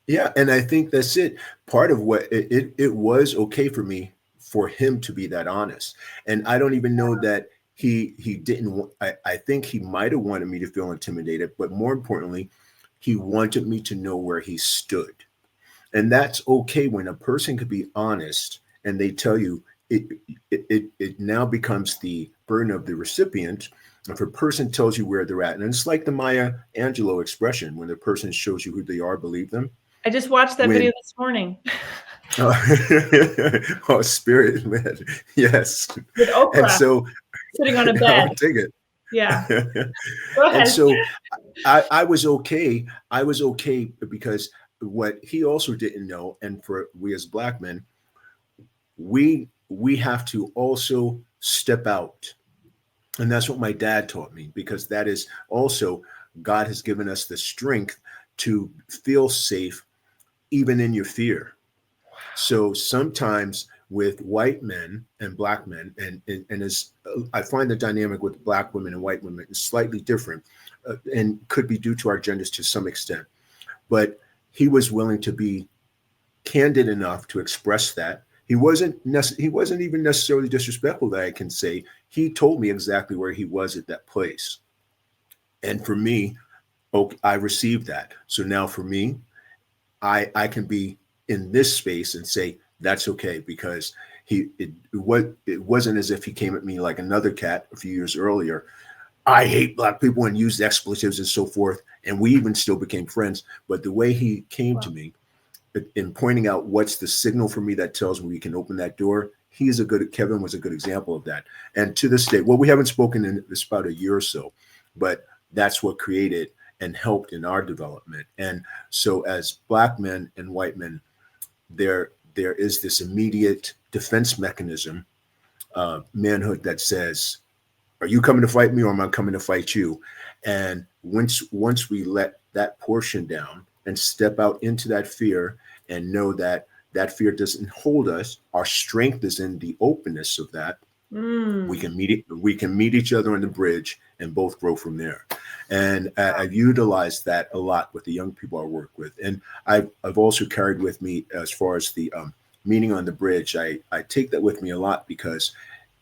Yeah, and I think that's it. Part of what it was okay for me for him to be that honest, and I don't even know that he didn't. I think he might have wanted me to feel intimidated, but more importantly, he wanted me to know where he stood. And that's okay when a person could be honest and they tell you it now becomes the burden of the recipient. If a person tells you where they're at, and it's like the Maya Angelou expression, when the person shows you who they are, believe them.
I just watched that video
When
this morning
oh, spirit led, yes.
with
And
Oprah
so
sitting on a
I'll
bed.
take it.
Yeah. Go
And
ahead.
so I was okay. I was okay because what he also didn't know, and for we as Black men, we have to also step out. And that's what my dad taught me, because that is also, God has given us the strength to feel safe even in your fear. So sometimes with white men and Black men, and as I find the dynamic with Black women and white women is slightly different, and could be due to our genders to some extent. But he was willing to be candid enough to express that. He wasn't even necessarily disrespectful, that I can say. He told me exactly where he was at that place, and for me, okay, I received that. So now for me, I can be in this space and say that's okay, because it wasn't as if he came at me like another cat a few years earlier. I hate Black people, and used expletives and so forth. And we even still became friends. But the way he came to me in pointing out what's the signal for me that tells me we can open that door, Kevin was a good example of that. And to this day, well, we haven't spoken in this about a year or so, but that's what created and helped in our development. And so as Black men and white men, there is this immediate defense mechanism, manhood, that says, are you coming to fight me, or am I coming to fight you? And once we let that portion down and step out into that fear and know that that fear doesn't hold us, our strength is in the openness of that. We can meet each other on the bridge and both grow from there. And I've utilized that a lot with the young people I work with. And I've also carried with me, as far as the meeting on the bridge, I take that with me a lot, because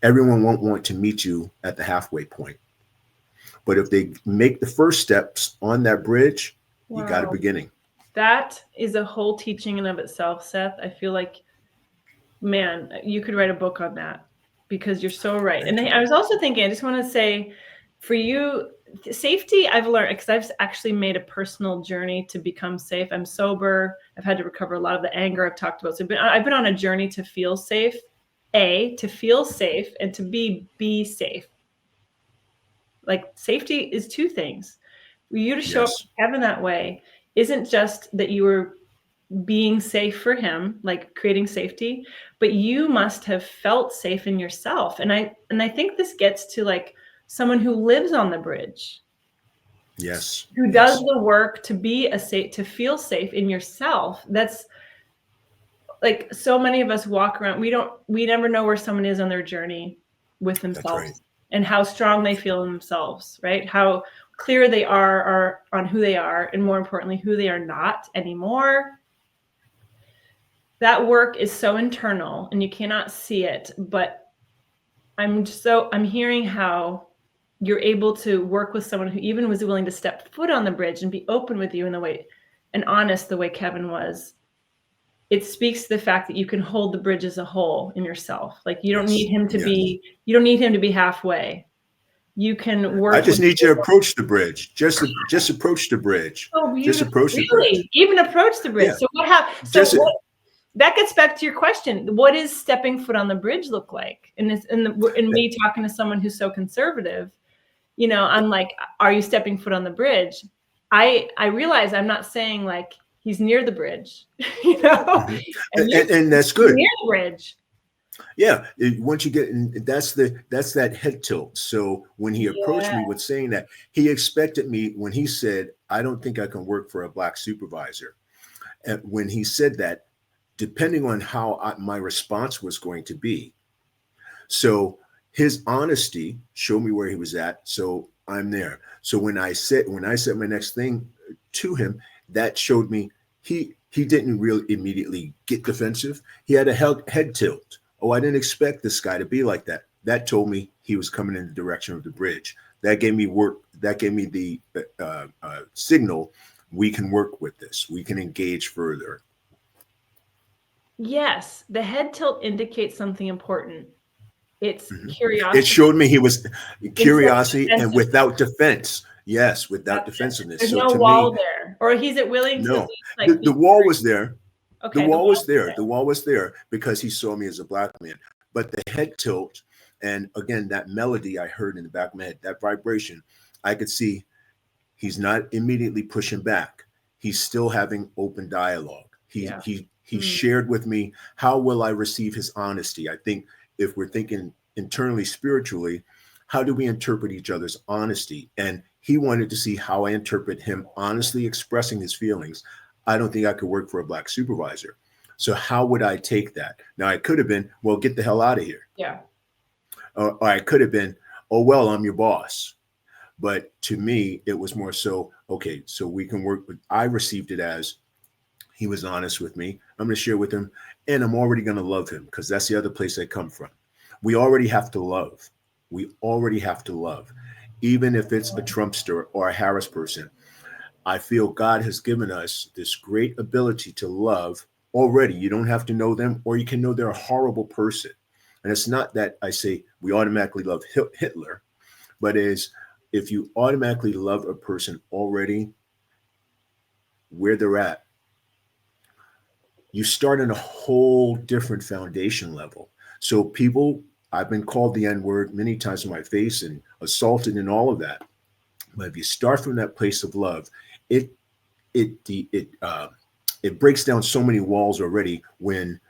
everyone won't want to meet you at the halfway point. But if they make the first steps on that bridge, you got a
Wow.
beginning.
That is a whole teaching in of itself, Seth. I feel like, man, you could write a book on that, because you're so right. And I was also thinking, I just want to say, for you, safety, I've learned, because I've actually made a personal journey to become safe. I'm sober. I've had to recover a lot of the anger I've talked about. So I've been on a journey to feel safe, to feel safe, and to be safe. Like, safety is two things. For you to show up
Yes.
to Kevin that way isn't just that you were being safe for him, like creating safety, but you must have felt safe in yourself. And I think this gets to like someone who lives on the bridge.
Yes.
who does the work to be to feel safe in yourself. That's like, so many of us walk around, we never know where someone is on their journey with
That's right.
themselves and how strong they feel in themselves, right? How clear they are on who they are, and more importantly, who they are not anymore. That work is so internal and you cannot see it, but I'm hearing how you're able to work with someone who even was willing to step foot on the bridge and be open with you in the way, and honest the way Kevin was. It speaks to the fact that you can hold the bridge as a whole in yourself. Like, you don't need him to be halfway. You can work.
I just need you to approach the bridge. Just approach the bridge.
So
Just approach the bridge.
Even approach the bridge.
Yeah.
So that gets back to your question. What does stepping foot on the bridge look like? And me talking to someone who's so conservative, I'm like, are you stepping foot on the bridge? I realize I'm not saying like he's near the bridge,
Mm-hmm. and that's good.
Near the bridge.
Yeah. Once you get in, that's that head tilt. So when he approached me with saying that, he expected me, when he said, I don't think I can work for a Black supervisor. And when he said that, depending on how my response was going to be. So his honesty showed me where he was at. So I'm there. So when I said my next thing to him, that showed me he didn't really immediately get defensive. He had a head tilt. Oh, I didn't expect this guy to be like that. That told me he was coming in the direction of the bridge. That gave me the signal. We can work with this. We can engage further.
Yes, the head tilt indicates something important. It's curiosity.
It showed me he was curiosity and without defense. Yes, without defensiveness.
There's no wall there, or he's willing to.
No, the wall was there. Okay, the wall was there. The wall was there because he saw me as a Black man. But the head tilt, and again, that melody I heard in the back of my head, that vibration, I could see he's not immediately pushing back. He's still having open dialogue. He shared with me, how will I receive his honesty? I think if we're thinking internally, spiritually, how do we interpret each other's honesty? And he wanted to see how I interpret him honestly expressing his feelings. I don't think I could work for a Black supervisor. So how would I take that? Now, I could have been, well, get the hell out of here.
Yeah.
Or I could have been, oh, well, I'm your boss. But to me, it was more so, okay, so we can work with, I received it as he was honest with me. I'm going to share with him, and I'm already going to love him, because that's the other place I come from. We already have to love. We already have to love. Even if it's a Trumpster or a Harris person, I feel God has given us this great ability to love already. You don't have to know them, or you can know they're a horrible person. And it's not that I say we automatically love Hitler, but is if you automatically love a person already where they're at, you start in a whole different foundation level. So people, I've been called the N-word many times in my face and assaulted and all of that. But if you start from that place of love, it breaks down so many walls already, when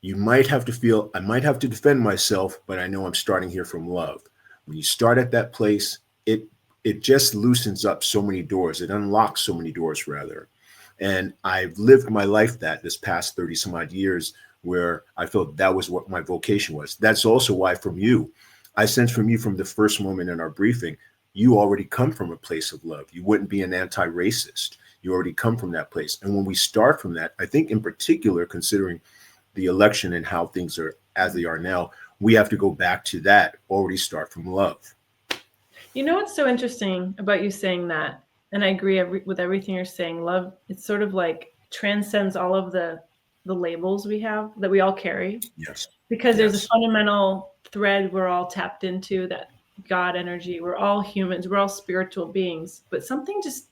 you might have to feel, I might have to defend myself, but I know I'm starting here from love. When you start at that place, it just loosens up so many doors. It unlocks so many doors, rather. And I've lived my life this past 30 some odd years, where I felt that was what my vocation was. That's also why I sense from you from the first moment in our briefing, you already come from a place of love. You wouldn't be an anti-racist. You already come from that place. And when we start from that, I think in particular, considering the election and how things are as they are now, we have to go back to that, already start from love.
You know what's so interesting about you saying that? And I agree with everything you're saying. Love, it's sort of like transcends all of the labels we have, that we all carry.
Yes.
Because there's a fundamental thread we're all tapped into, that God energy. We're all humans. We're all spiritual beings. But something just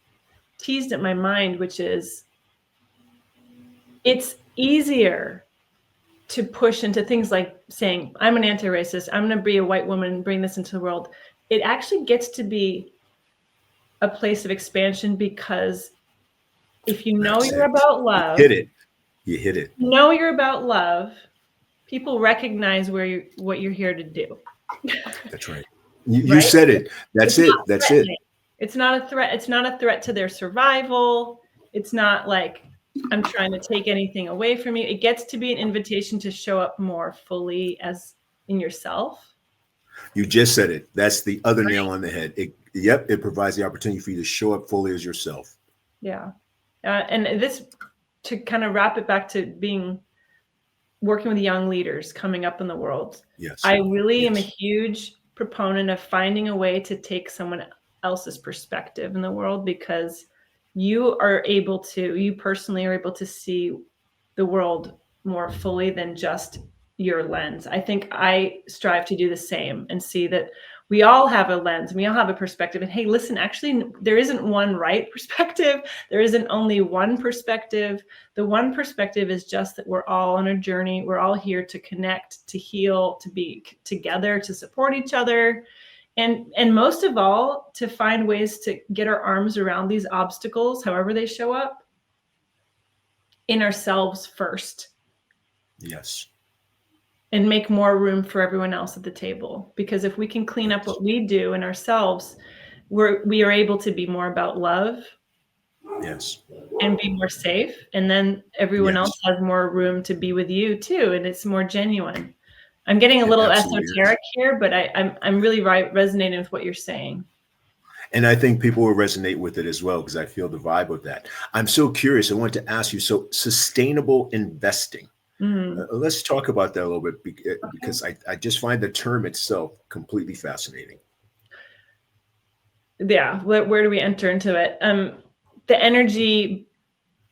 teased at my mind, which is, it's easier to push into things like saying, I'm an anti-racist, I'm going to be a white woman and bring this into the world. It actually gets to be a place of expansion, because if you know you're about love,
you hit it.
Know you're about love, people recognize what you're here to do.
That's right. You said it. That's it.
It's not a threat. It's not a threat to their survival. It's not like I'm trying to take anything away from you. It gets to be an invitation to show up more fully as in yourself.
You just said it. That's the other nail on the head. It provides the opportunity for you to show up fully as yourself.
Yeah. And this, to kind of wrap it back to working with young leaders coming up in the world.
Yes.
I really am a huge proponent of finding a way to take someone else's perspective in the world, because you personally are able to see the world more fully than just your lens. I think I strive to do the same and see that we all have a lens, we all have a perspective. And hey, listen, actually, there isn't one right perspective. There isn't only one perspective. The one perspective is just that we're all on a journey. We're all here to connect, to heal, to be together, to support each other. And most of all, to find ways to get our arms around these obstacles, however they show up, in ourselves first.
Yes.
And make more room for everyone else at the table. Because if we can clean up what we do in ourselves, we are able to be more about love.
Yes.
And be more safe. And then everyone else has more room to be with you too. And it's more genuine. I'm getting a little esoteric here, but I'm really resonating with what you're saying.
And I think people will resonate with it as well, because I feel the vibe of that. I'm so curious. I want to ask you, so sustainable investing. Let's talk about that a little bit, because I just find the term itself completely fascinating.
Yeah. Where do we enter into it? The energy,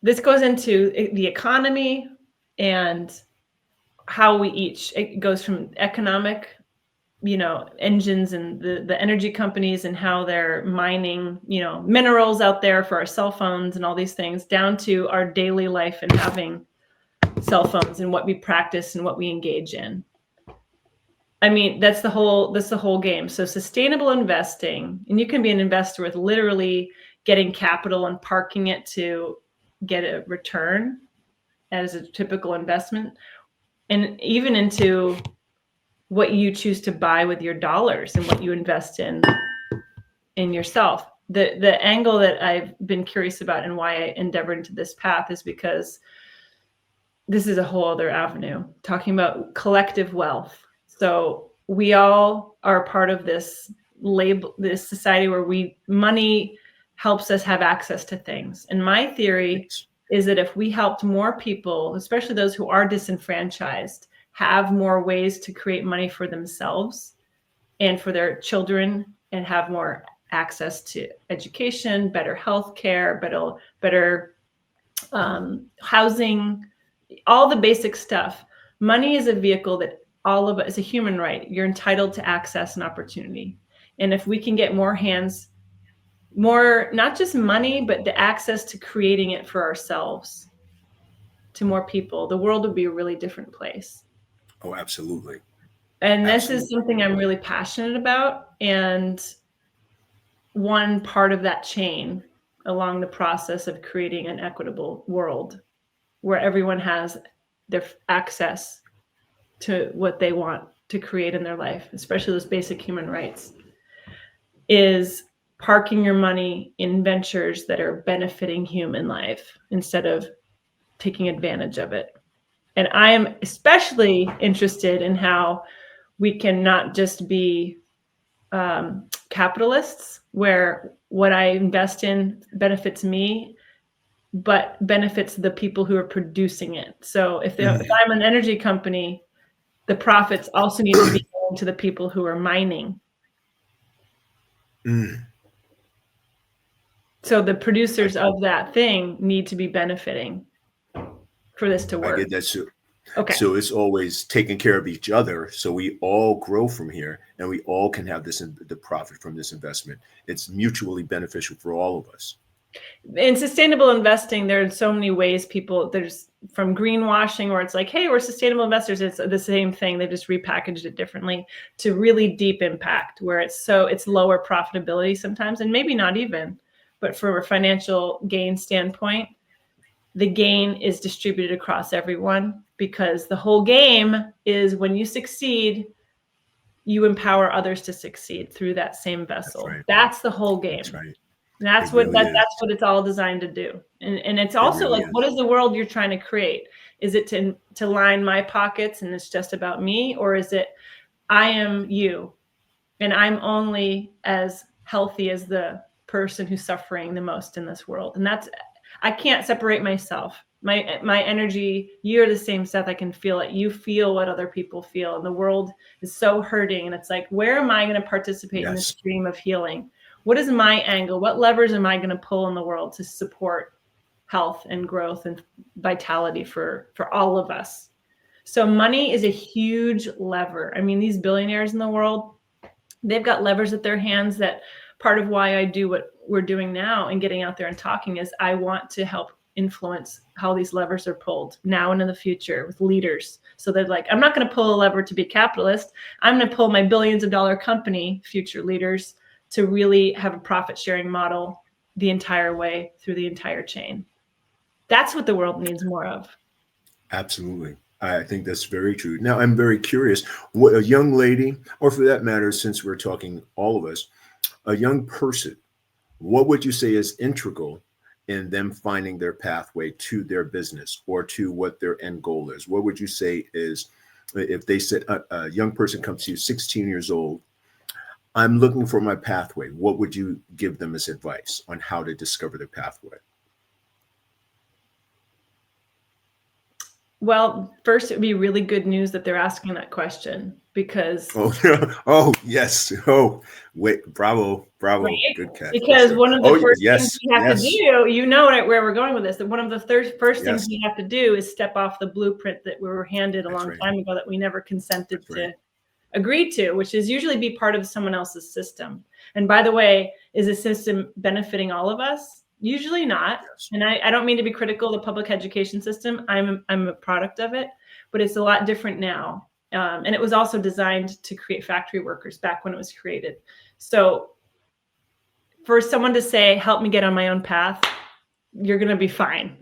this goes into the economy and how it goes from economic, engines and the energy companies and how they're mining, minerals out there for our cell phones and all these things, down to our daily life and having cell phones and what we practice and what we engage in. I mean, that's the whole game. So sustainable investing, and you can be an investor with literally getting capital and parking it to get a return as a typical investment, and even into what you choose to buy with your dollars and what you invest in yourself. The angle that I've been curious about and why I endeavored into this path is because this is a whole other avenue, talking about collective wealth. So we all are part of this society where money helps us have access to things. And my theory is that if we helped more people, especially those who are disenfranchised, have more ways to create money for themselves and for their children, and have more access to education, better healthcare, better housing, all the basic stuff. Money is a vehicle that all of us, as a human right, you're entitled to access and opportunity. And if we can get more hands, more, not just money, but the access to creating it for ourselves to more people, the world would be a really different place.
Oh, absolutely.
And this is something I'm really passionate about. And one part of that chain along the process of creating an equitable world where everyone has their access to what they want to create in their life, especially those basic human rights, is parking your money in ventures that are benefiting human life instead of taking advantage of it. And I am especially interested in how we can not just be capitalists, where what I invest in benefits me, but benefits the people who are producing it. So if I'm an energy company, the profits also need to be going to the people who are mining. So the producers of that thing need to be benefiting for this to work.
I get that too.
Okay.
So it's always taking care of each other, so we all grow from here, and we all can have the profit from this investment. It's mutually beneficial for all of us.
In sustainable investing, there are so many ways there's from greenwashing, where it's like, hey, we're sustainable investors. It's the same thing. They just repackaged it differently, to really deep impact, where it's lower profitability sometimes, and maybe not even, but from a financial gain standpoint, the gain is distributed across everyone, because the whole game is when you succeed, you empower others to succeed through that same vessel.
That's right.
That's the whole game.
That's right.
And that's
It
what
really is.
that's what it's all designed to do. And it's
It
also
really
like,
is.
what is the world you're trying to create? Is it to line my pockets and it's just about me? Or is it, I am you and I'm only as healthy as the person who's suffering the most in this world? And that's, I can't separate myself. My energy, you're the same, Seth. I can feel it. You feel what other people feel. And the world is so hurting. And it's like, where am I going to participate in this stream of healing? What is my angle? What levers am I going to pull in the world to support health and growth and vitality for all of us? So money is a huge lever. I mean, these billionaires in the world, they've got levers at their hands. That part of why I do what we're doing now and getting out there and talking is I want to help influence how these levers are pulled now and in the future with leaders. So they're like, I'm not going to pull a lever to be capitalist. I'm going to pull my billions of dollar company, future leaders, to really have a profit sharing model the entire way through the entire chain. That's what the world needs more of.
Absolutely. I think that's very true. Now, I'm very curious, what a young lady, or for that matter, since we're talking all of us, a young person, what would you say is integral in them finding their pathway to their business or to what their end goal is? What would you say is, if they said a young person comes to you, 16 years old, I'm looking for my pathway, what would you give them as advice on how to discover their pathway?
Well, first, it would be really good news that they're asking that question, because
oh yes, wait, bravo, right? Good catch.
Because one of the first things you have to do, you know where we're going with this, that one of the first things you have to do is step off the blueprint that we were handed a long time ago that we never consented to agree to, which is usually be part of someone else's system. And by the way, is the system benefiting all of us? Usually not. And I don't mean to be critical of the public education system. I'm a product of it, but it's a lot different now. And it was also designed to create factory workers back when it was created. So for someone to say, help me get on my own path, you're going to be fine.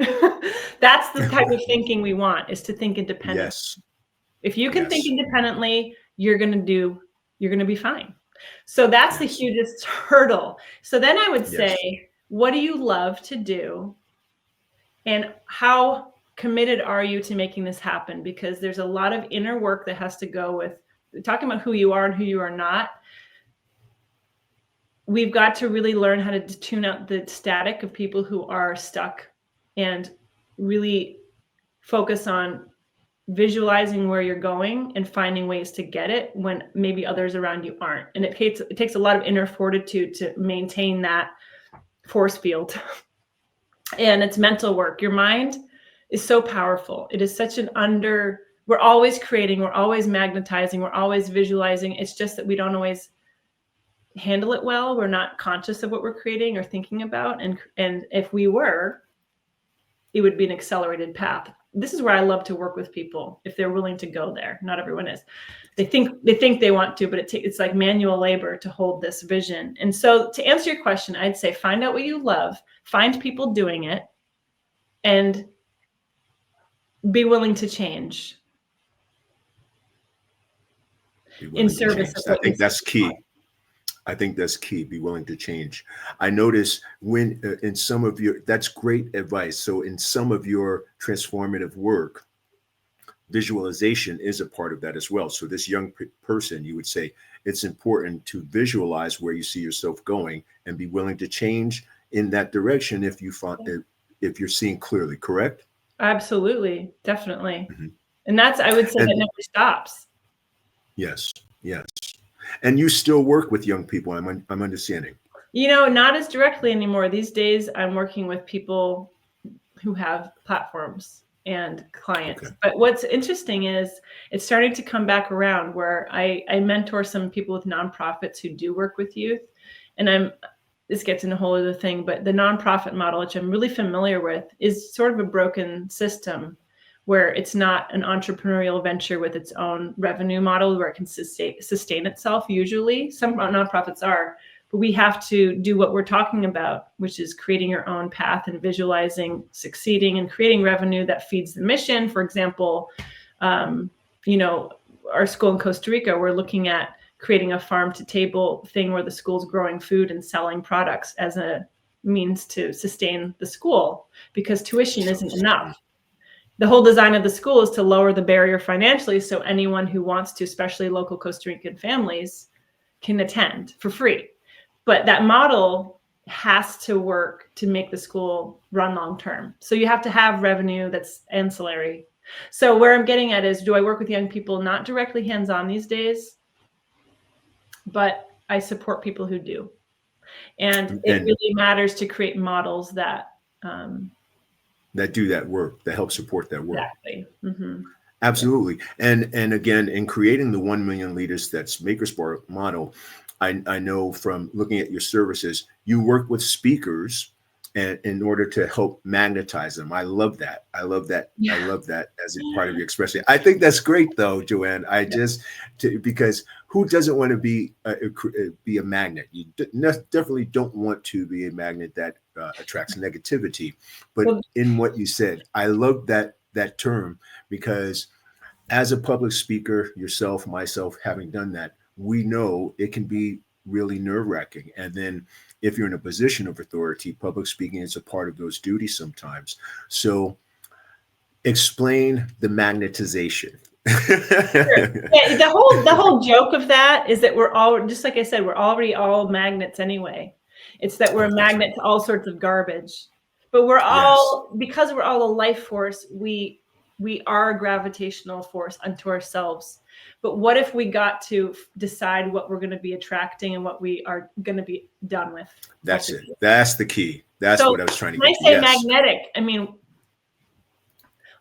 That's the type of thinking we want, is to think independently.
Yes.
If you can think independently, you're going to be fine. So that's the hugest hurdle. So then I would say, what do you love to do? And how committed are you to making this happen? Because there's a lot of inner work that has to go with talking about who you are and who you are not. We've got to really learn how to tune out the static of people who are stuck and really focus on visualizing where you're going and finding ways to get it when maybe others around you aren't. And it takes a lot of inner fortitude to maintain that force field. And it's mental work. Your mind is so powerful. It is such we're always creating, we're always magnetizing, we're always visualizing. It's just that we don't always handle it well. We're not conscious of what we're creating or thinking about. And if we were, it would be an accelerated path. This is where I love to work with people if they're willing to go there. Not everyone is. They think they want to, but it's like manual labor to hold this vision. And so to answer your question, I'd say find out what you love, find people doing it, and be willing to change in service of what
I think that's key. I think that's key. Be willing to change. I notice when in some of that's great advice. So in some of your transformative work, visualization is a part of that as well. So this young person, you would say it's important to visualize where you see yourself going and be willing to change in that direction if you're seeing clearly, correct?
Absolutely. Definitely. Mm-hmm. And that's, I would say, that never stops.
Yes. Yes. And you still work with young people, I'm understanding.
Not as directly anymore. These days, I'm working with people who have platforms and clients. Okay. But what's interesting is it's starting to come back around where I mentor some people with nonprofits who do work with youth. And this gets in a whole other thing, but the nonprofit model, which I'm really familiar with, is sort of a broken system where it's not an entrepreneurial venture with its own revenue model where it can sustain itself. Usually some nonprofits are, but we have to do what we're talking about, which is creating your own path and visualizing, succeeding, and creating revenue that feeds the mission. For example, our school in Costa Rica, we're looking at creating a farm to table thing where the school's growing food and selling products as a means to sustain the school, because tuition isn't enough. The whole design of the school is to lower the barrier financially, so anyone who wants to, especially local Costa Rican families, can attend for free. But that model has to work to make the school run long term. So you have to have revenue that's ancillary. So where I'm getting at is, do I work with young people not directly hands-on these days, but I support people who do. And it really matters to create models that
that do that work, that help support that work.
Exactly. Mm-hmm.
Absolutely. And again, in creating the 1 million leaders that's Makerspark model, I know from looking at your services, you work with speakers and in order to help magnetize them. I love that. I love that. Yeah. I love that as a part of your expression. I think that's great though, Joanne. Because who doesn't want to be a magnet? You definitely don't want to be a magnet that attracts negativity. But in what you said, I love that term, because as a public speaker, yourself, myself, having done that, we know it can be really nerve-wracking. And then if you're in a position of authority, public speaking is a part of those duties sometimes. So explain the magnetization.
Sure. Yeah, the whole joke of that is that we're all, just like I said, we're already all magnets anyway. It's that we're a magnet to all sorts of garbage. But we're all, because we're all a life force, we are a gravitational force unto ourselves. But what if we got to decide what we're going to be attracting and what we are going to be done with?
That's it. That's the key. That's what I was trying to get.
When I say magnetic, I mean,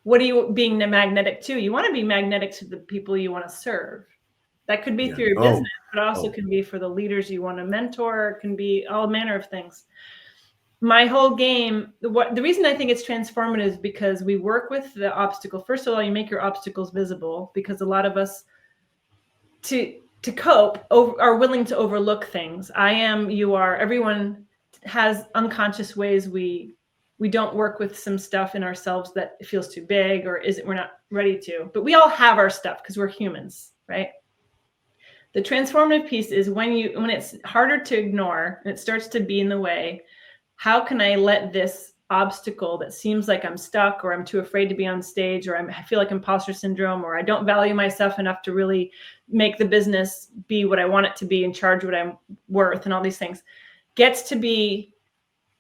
what are you being magnetic to? You want to be magnetic to the people you want to serve. That could be through your business, but also can be for the leaders you want to mentor. It can be all manner of things. My whole game, the reason I think it's transformative is because we work with the obstacle. First of all, you make your obstacles visible, because a lot of us, to cope, are willing to overlook things. I am, you are, everyone has unconscious ways we don't work with some stuff in ourselves that feels too big or we're not ready to. But we all have our stuff because we're humans, right? The transformative piece is when it's harder to ignore and it starts to be in the way. How can I let this obstacle that seems like I'm stuck, or I'm too afraid to be on stage, or I feel like imposter syndrome, or I don't value myself enough to really make the business be what I want it to be and charge what I'm worth and all these things, gets to be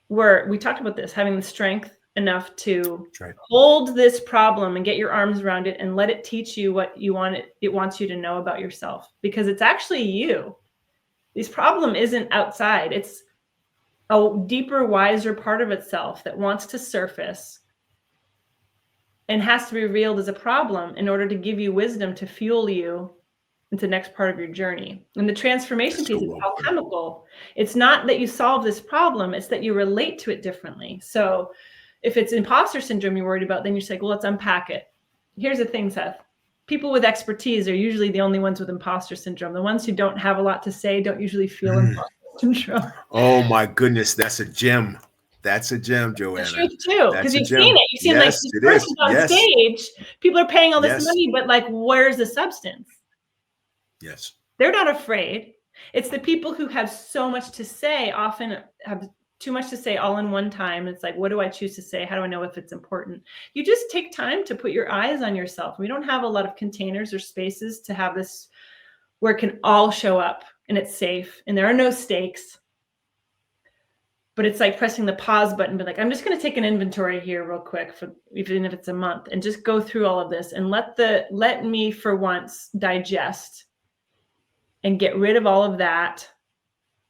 where we talked about this, having the strength enough to hold this problem and get your arms around it and let it teach you what you want it wants you to know about yourself, because it's actually you. This problem isn't outside. It's a deeper, wiser part of itself that wants to surface and has to be revealed as a problem in order to give you wisdom to fuel you into the next part of your journey. And the transformation piece is alchemical. It's not that you solve this problem, it's that you relate to it differently. So if it's imposter syndrome you're worried about, then you're like, well, let's unpack it. Here's the thing, Seth. People with expertise are usually the only ones with imposter syndrome. The ones who don't have a lot to say don't usually feel imposter syndrome.
Oh my goodness, that's a gem. That's a gem, Joanna.
It's truth too, because you've seen it. You've seen like this person on stage. People are paying all this money, but like, where's the substance?
Yes.
They're not afraid. It's the people who have so much to say, often have too much to say all in one time. It's like, what do I choose to say? How do I know if it's important? You just take time to put your eyes on yourself. We don't have a lot of containers or spaces to have this where it can all show up and it's safe and there are no stakes. But it's like pressing the pause button, but like, I'm just going to take an inventory here real quick, for even if it's a month, and just go through all of this and let me for once digest and get rid of all of that,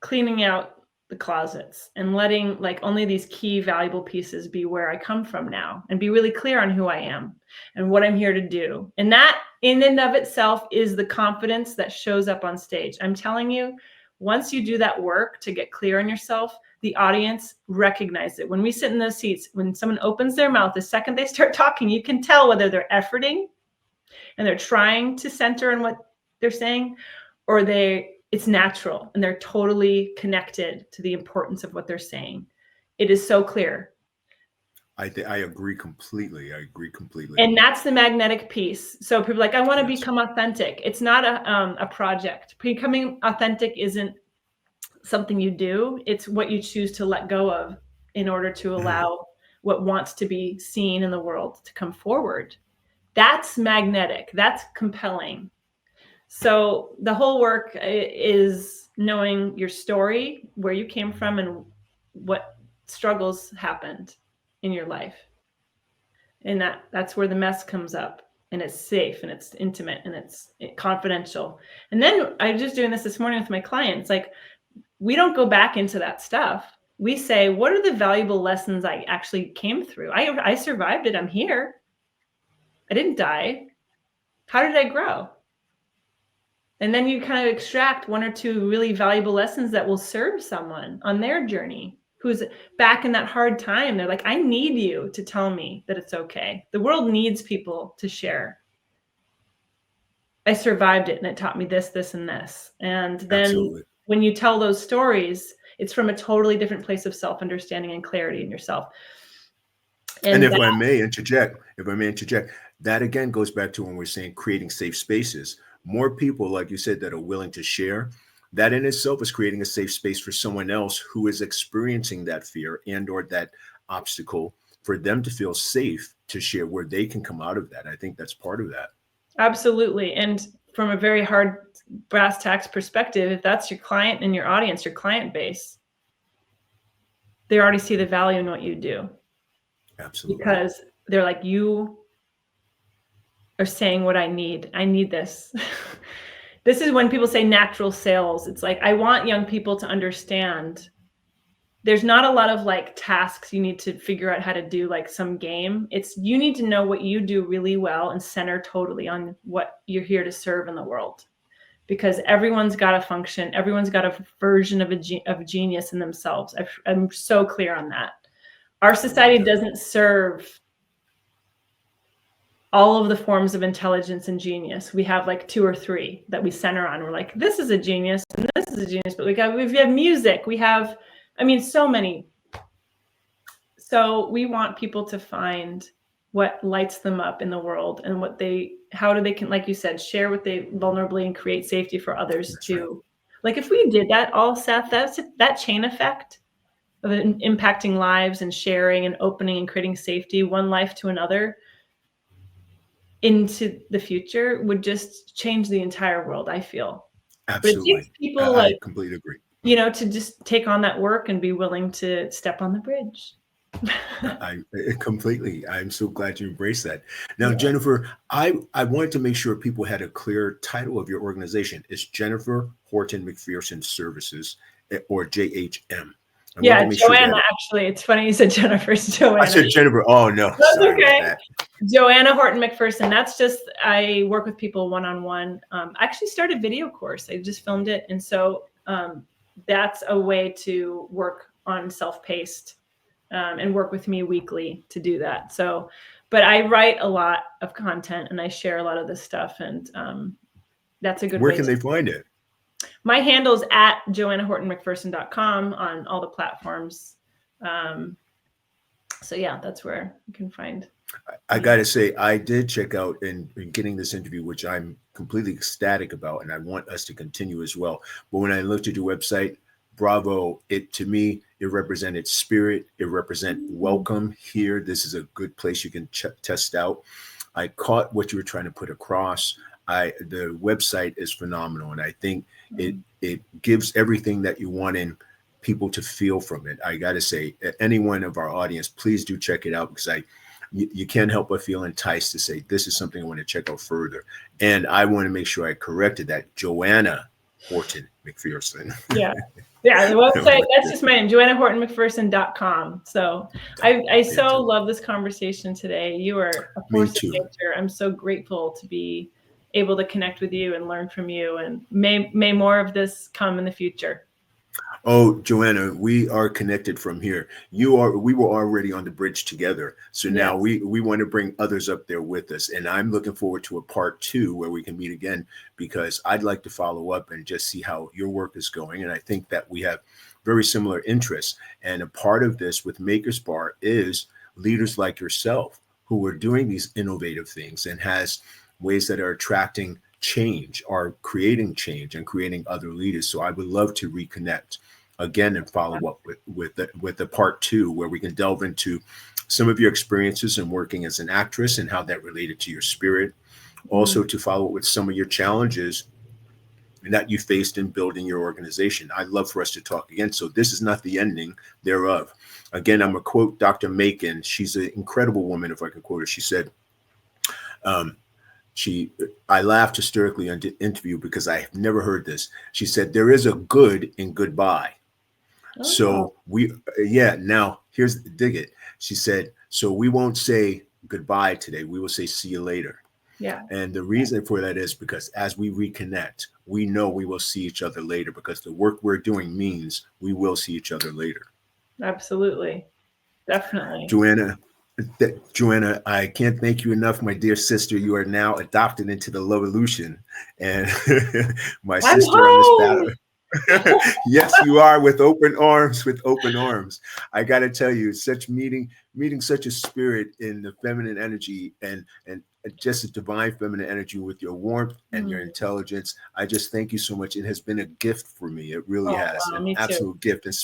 cleaning out the closets and letting like only these key valuable pieces be where I come from now, and be really clear on who I am and what I'm here to do. And that in and of itself is the confidence that shows up on stage. I'm telling you, once you do that work to get clear on yourself, the audience recognizes it. When we sit in those seats, when someone opens their mouth, the second they start talking, you can tell whether they're efforting and they're trying to center on what they're saying, or it's natural and they're totally connected to the importance of what they're saying. It is so clear.
I agree completely. I agree completely.
And that's the magnetic piece. So people are like, I want to
Yes.
become authentic. It's not a project. Becoming authentic isn't something you do. It's what you choose to let go of in order to allow what wants to be seen in the world to come forward. That's magnetic. That's compelling. So the whole work is knowing your story, where you came from, and what struggles happened in your life. And that's where the mess comes up, and it's safe and it's intimate and it's confidential. And then I was just doing this morning with my clients. Like, we don't go back into that stuff. We say, what are the valuable lessons I actually came through? I survived it. I'm here. I didn't die. How did I grow? And then you kind of extract one or two really valuable lessons that will serve someone on their journey who's back in that hard time. They're like, I need you to tell me that it's okay. The world needs people to share. I survived it and it taught me this, this, and this. And then
Absolutely.
when you tell those stories, it's from a totally different place of self-understanding and clarity in yourself.
And if I may interject, that again goes back to when we're saying creating safe spaces. More people, like you said, that are willing to share, that in itself is creating a safe space for someone else who is experiencing that fear and or that obstacle, for them to feel safe to share where they can come out of that. I think that's part of that.
Absolutely. And from a very hard brass tacks perspective, if that's your client and your audience, your client base, they already see the value in what you do.
Absolutely.
Because they're like, you are saying what I need. I need this. This is when people say natural sales. It's like, I want young people to understand there's not a lot of like tasks you need to figure out how to do, like some game. It's, you need to know what you do really well and center totally on what you're here to serve in the world. Because everyone's got a function. Everyone's got a version of genius in themselves. I'm so clear on that. Our society doesn't serve all of the forms of intelligence and genius. We have like 2 or 3 that we center on. We're like, this is a genius and this is a genius, but we have music. We have, I mean, so many. So we want people to find what lights them up in the world and how do they can, like you said, share what they vulnerably and create safety for others too. Right. Like if we did that all, Seth, that chain effect of impacting lives and sharing and opening and creating safety, one life to another, into the future would just change the entire world, I feel.
Absolutely.
But it takes people
I completely agree.
To just take on that work and be willing to step on the bridge.
I'm so glad you embraced that. Now, Jennifer, I wanted to make sure people had a clear title of your organization. It's Joanna Horton McPherson Services, or JHM.
Joanna, actually. It's funny you said Jennifer. It's Joanna.
I said Jennifer. Oh, no.
That's okay. Joanna Horton McPherson. That's just, I work with people one-on-one. I actually started a video course. I just filmed it. And so that's a way to work on self-paced and work with me weekly to do that. So, but I write a lot of content and I share a lot of this stuff. And that's a good way.
Where can they find it?
My handle is at JoannaHortonMcPherson.com on all the platforms. So yeah, that's where you can find.
I got to say, I did check out in getting this interview, which I'm completely ecstatic about, and I want us to continue as well. But when I looked at your website, bravo! To me, it represented spirit. It represented welcome here. This is a good place you can test out. I caught what you were trying to put across. The website is phenomenal, and I think it gives everything that you want in people to feel from it. I got to say, anyone of our audience, please do check it out, because you can't help but feel enticed to say, this is something I want to check out further. And I want to make sure I corrected that. Joanna Horton McPherson.
Yeah, the website, that's just my name, JoannaHortonMcPherson.com. So I so love this conversation today. You are a force of nature. I'm so grateful to be able to connect with you and learn from you. And may more of this come in the future.
Oh, Joanna, we are connected from here. We were already on the bridge together. So now we want to bring others up there with us. And I'm looking forward to a part 2 where we can meet again, because I'd like to follow up and just see how your work is going. And I think that we have very similar interests. And a part of this with Maker's Bar is leaders like yourself who are doing these innovative things and has ways that are attracting change, are creating change and creating other leaders. So I would love to reconnect again and follow up with the part 2, where we can delve into some of your experiences in working as an actress and how that related to your spirit. Also to follow up with some of your challenges that you faced in building your organization. I'd love for us to talk again. So this is not the ending thereof. Again, I'm going to quote Dr. Macon. She's an incredible woman, if I can quote her. She said, I laughed hysterically on the interview because I have never heard this. She said, there is a good in goodbye.
Oh.
So now here's, dig it. She said, so we won't say goodbye today. We will say, see you later.
Yeah.
And the reason for that is because as we reconnect, we know we will see each other later, because the work we're doing means we will see each other later.
Absolutely. Definitely.
Joanna, I can't thank you enough, my dear sister. You are now adopted into the Loveolution, and my sister on this battle. Yes, you are, with open arms, I got to tell you, such meeting such a spirit in the feminine energy and just a divine feminine energy with your warmth and your intelligence. I just thank you so much. It has been a gift for me. It really has.
Wow,
An absolute gift. And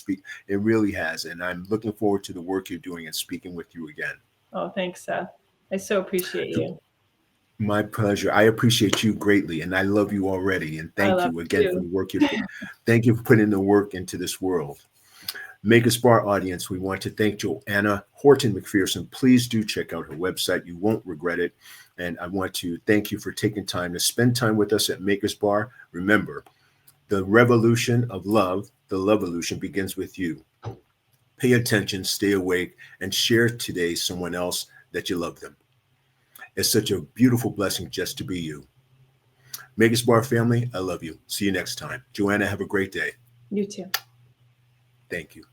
it really has. And I'm looking forward to the work you're doing and speaking with you again.
Oh, thanks, Seth. I so appreciate you.
My pleasure. I appreciate you greatly, and I love you already. And thank you again for the work you put. Thank you for putting the work into this world. Maker's Bar audience, we want to thank Joanna Horton McPherson. Please do check out her website. You won't regret it. And I want to thank you for taking time to spend time with us at Maker's Bar. Remember, the revolution of love, the Loveolution, begins with you. Pay attention, stay awake, and share today someone else that you love them. It's such a beautiful blessing just to be you. Maker's Bar family, I love you. See you next time. Joanna, have a great day.
You too.
Thank you.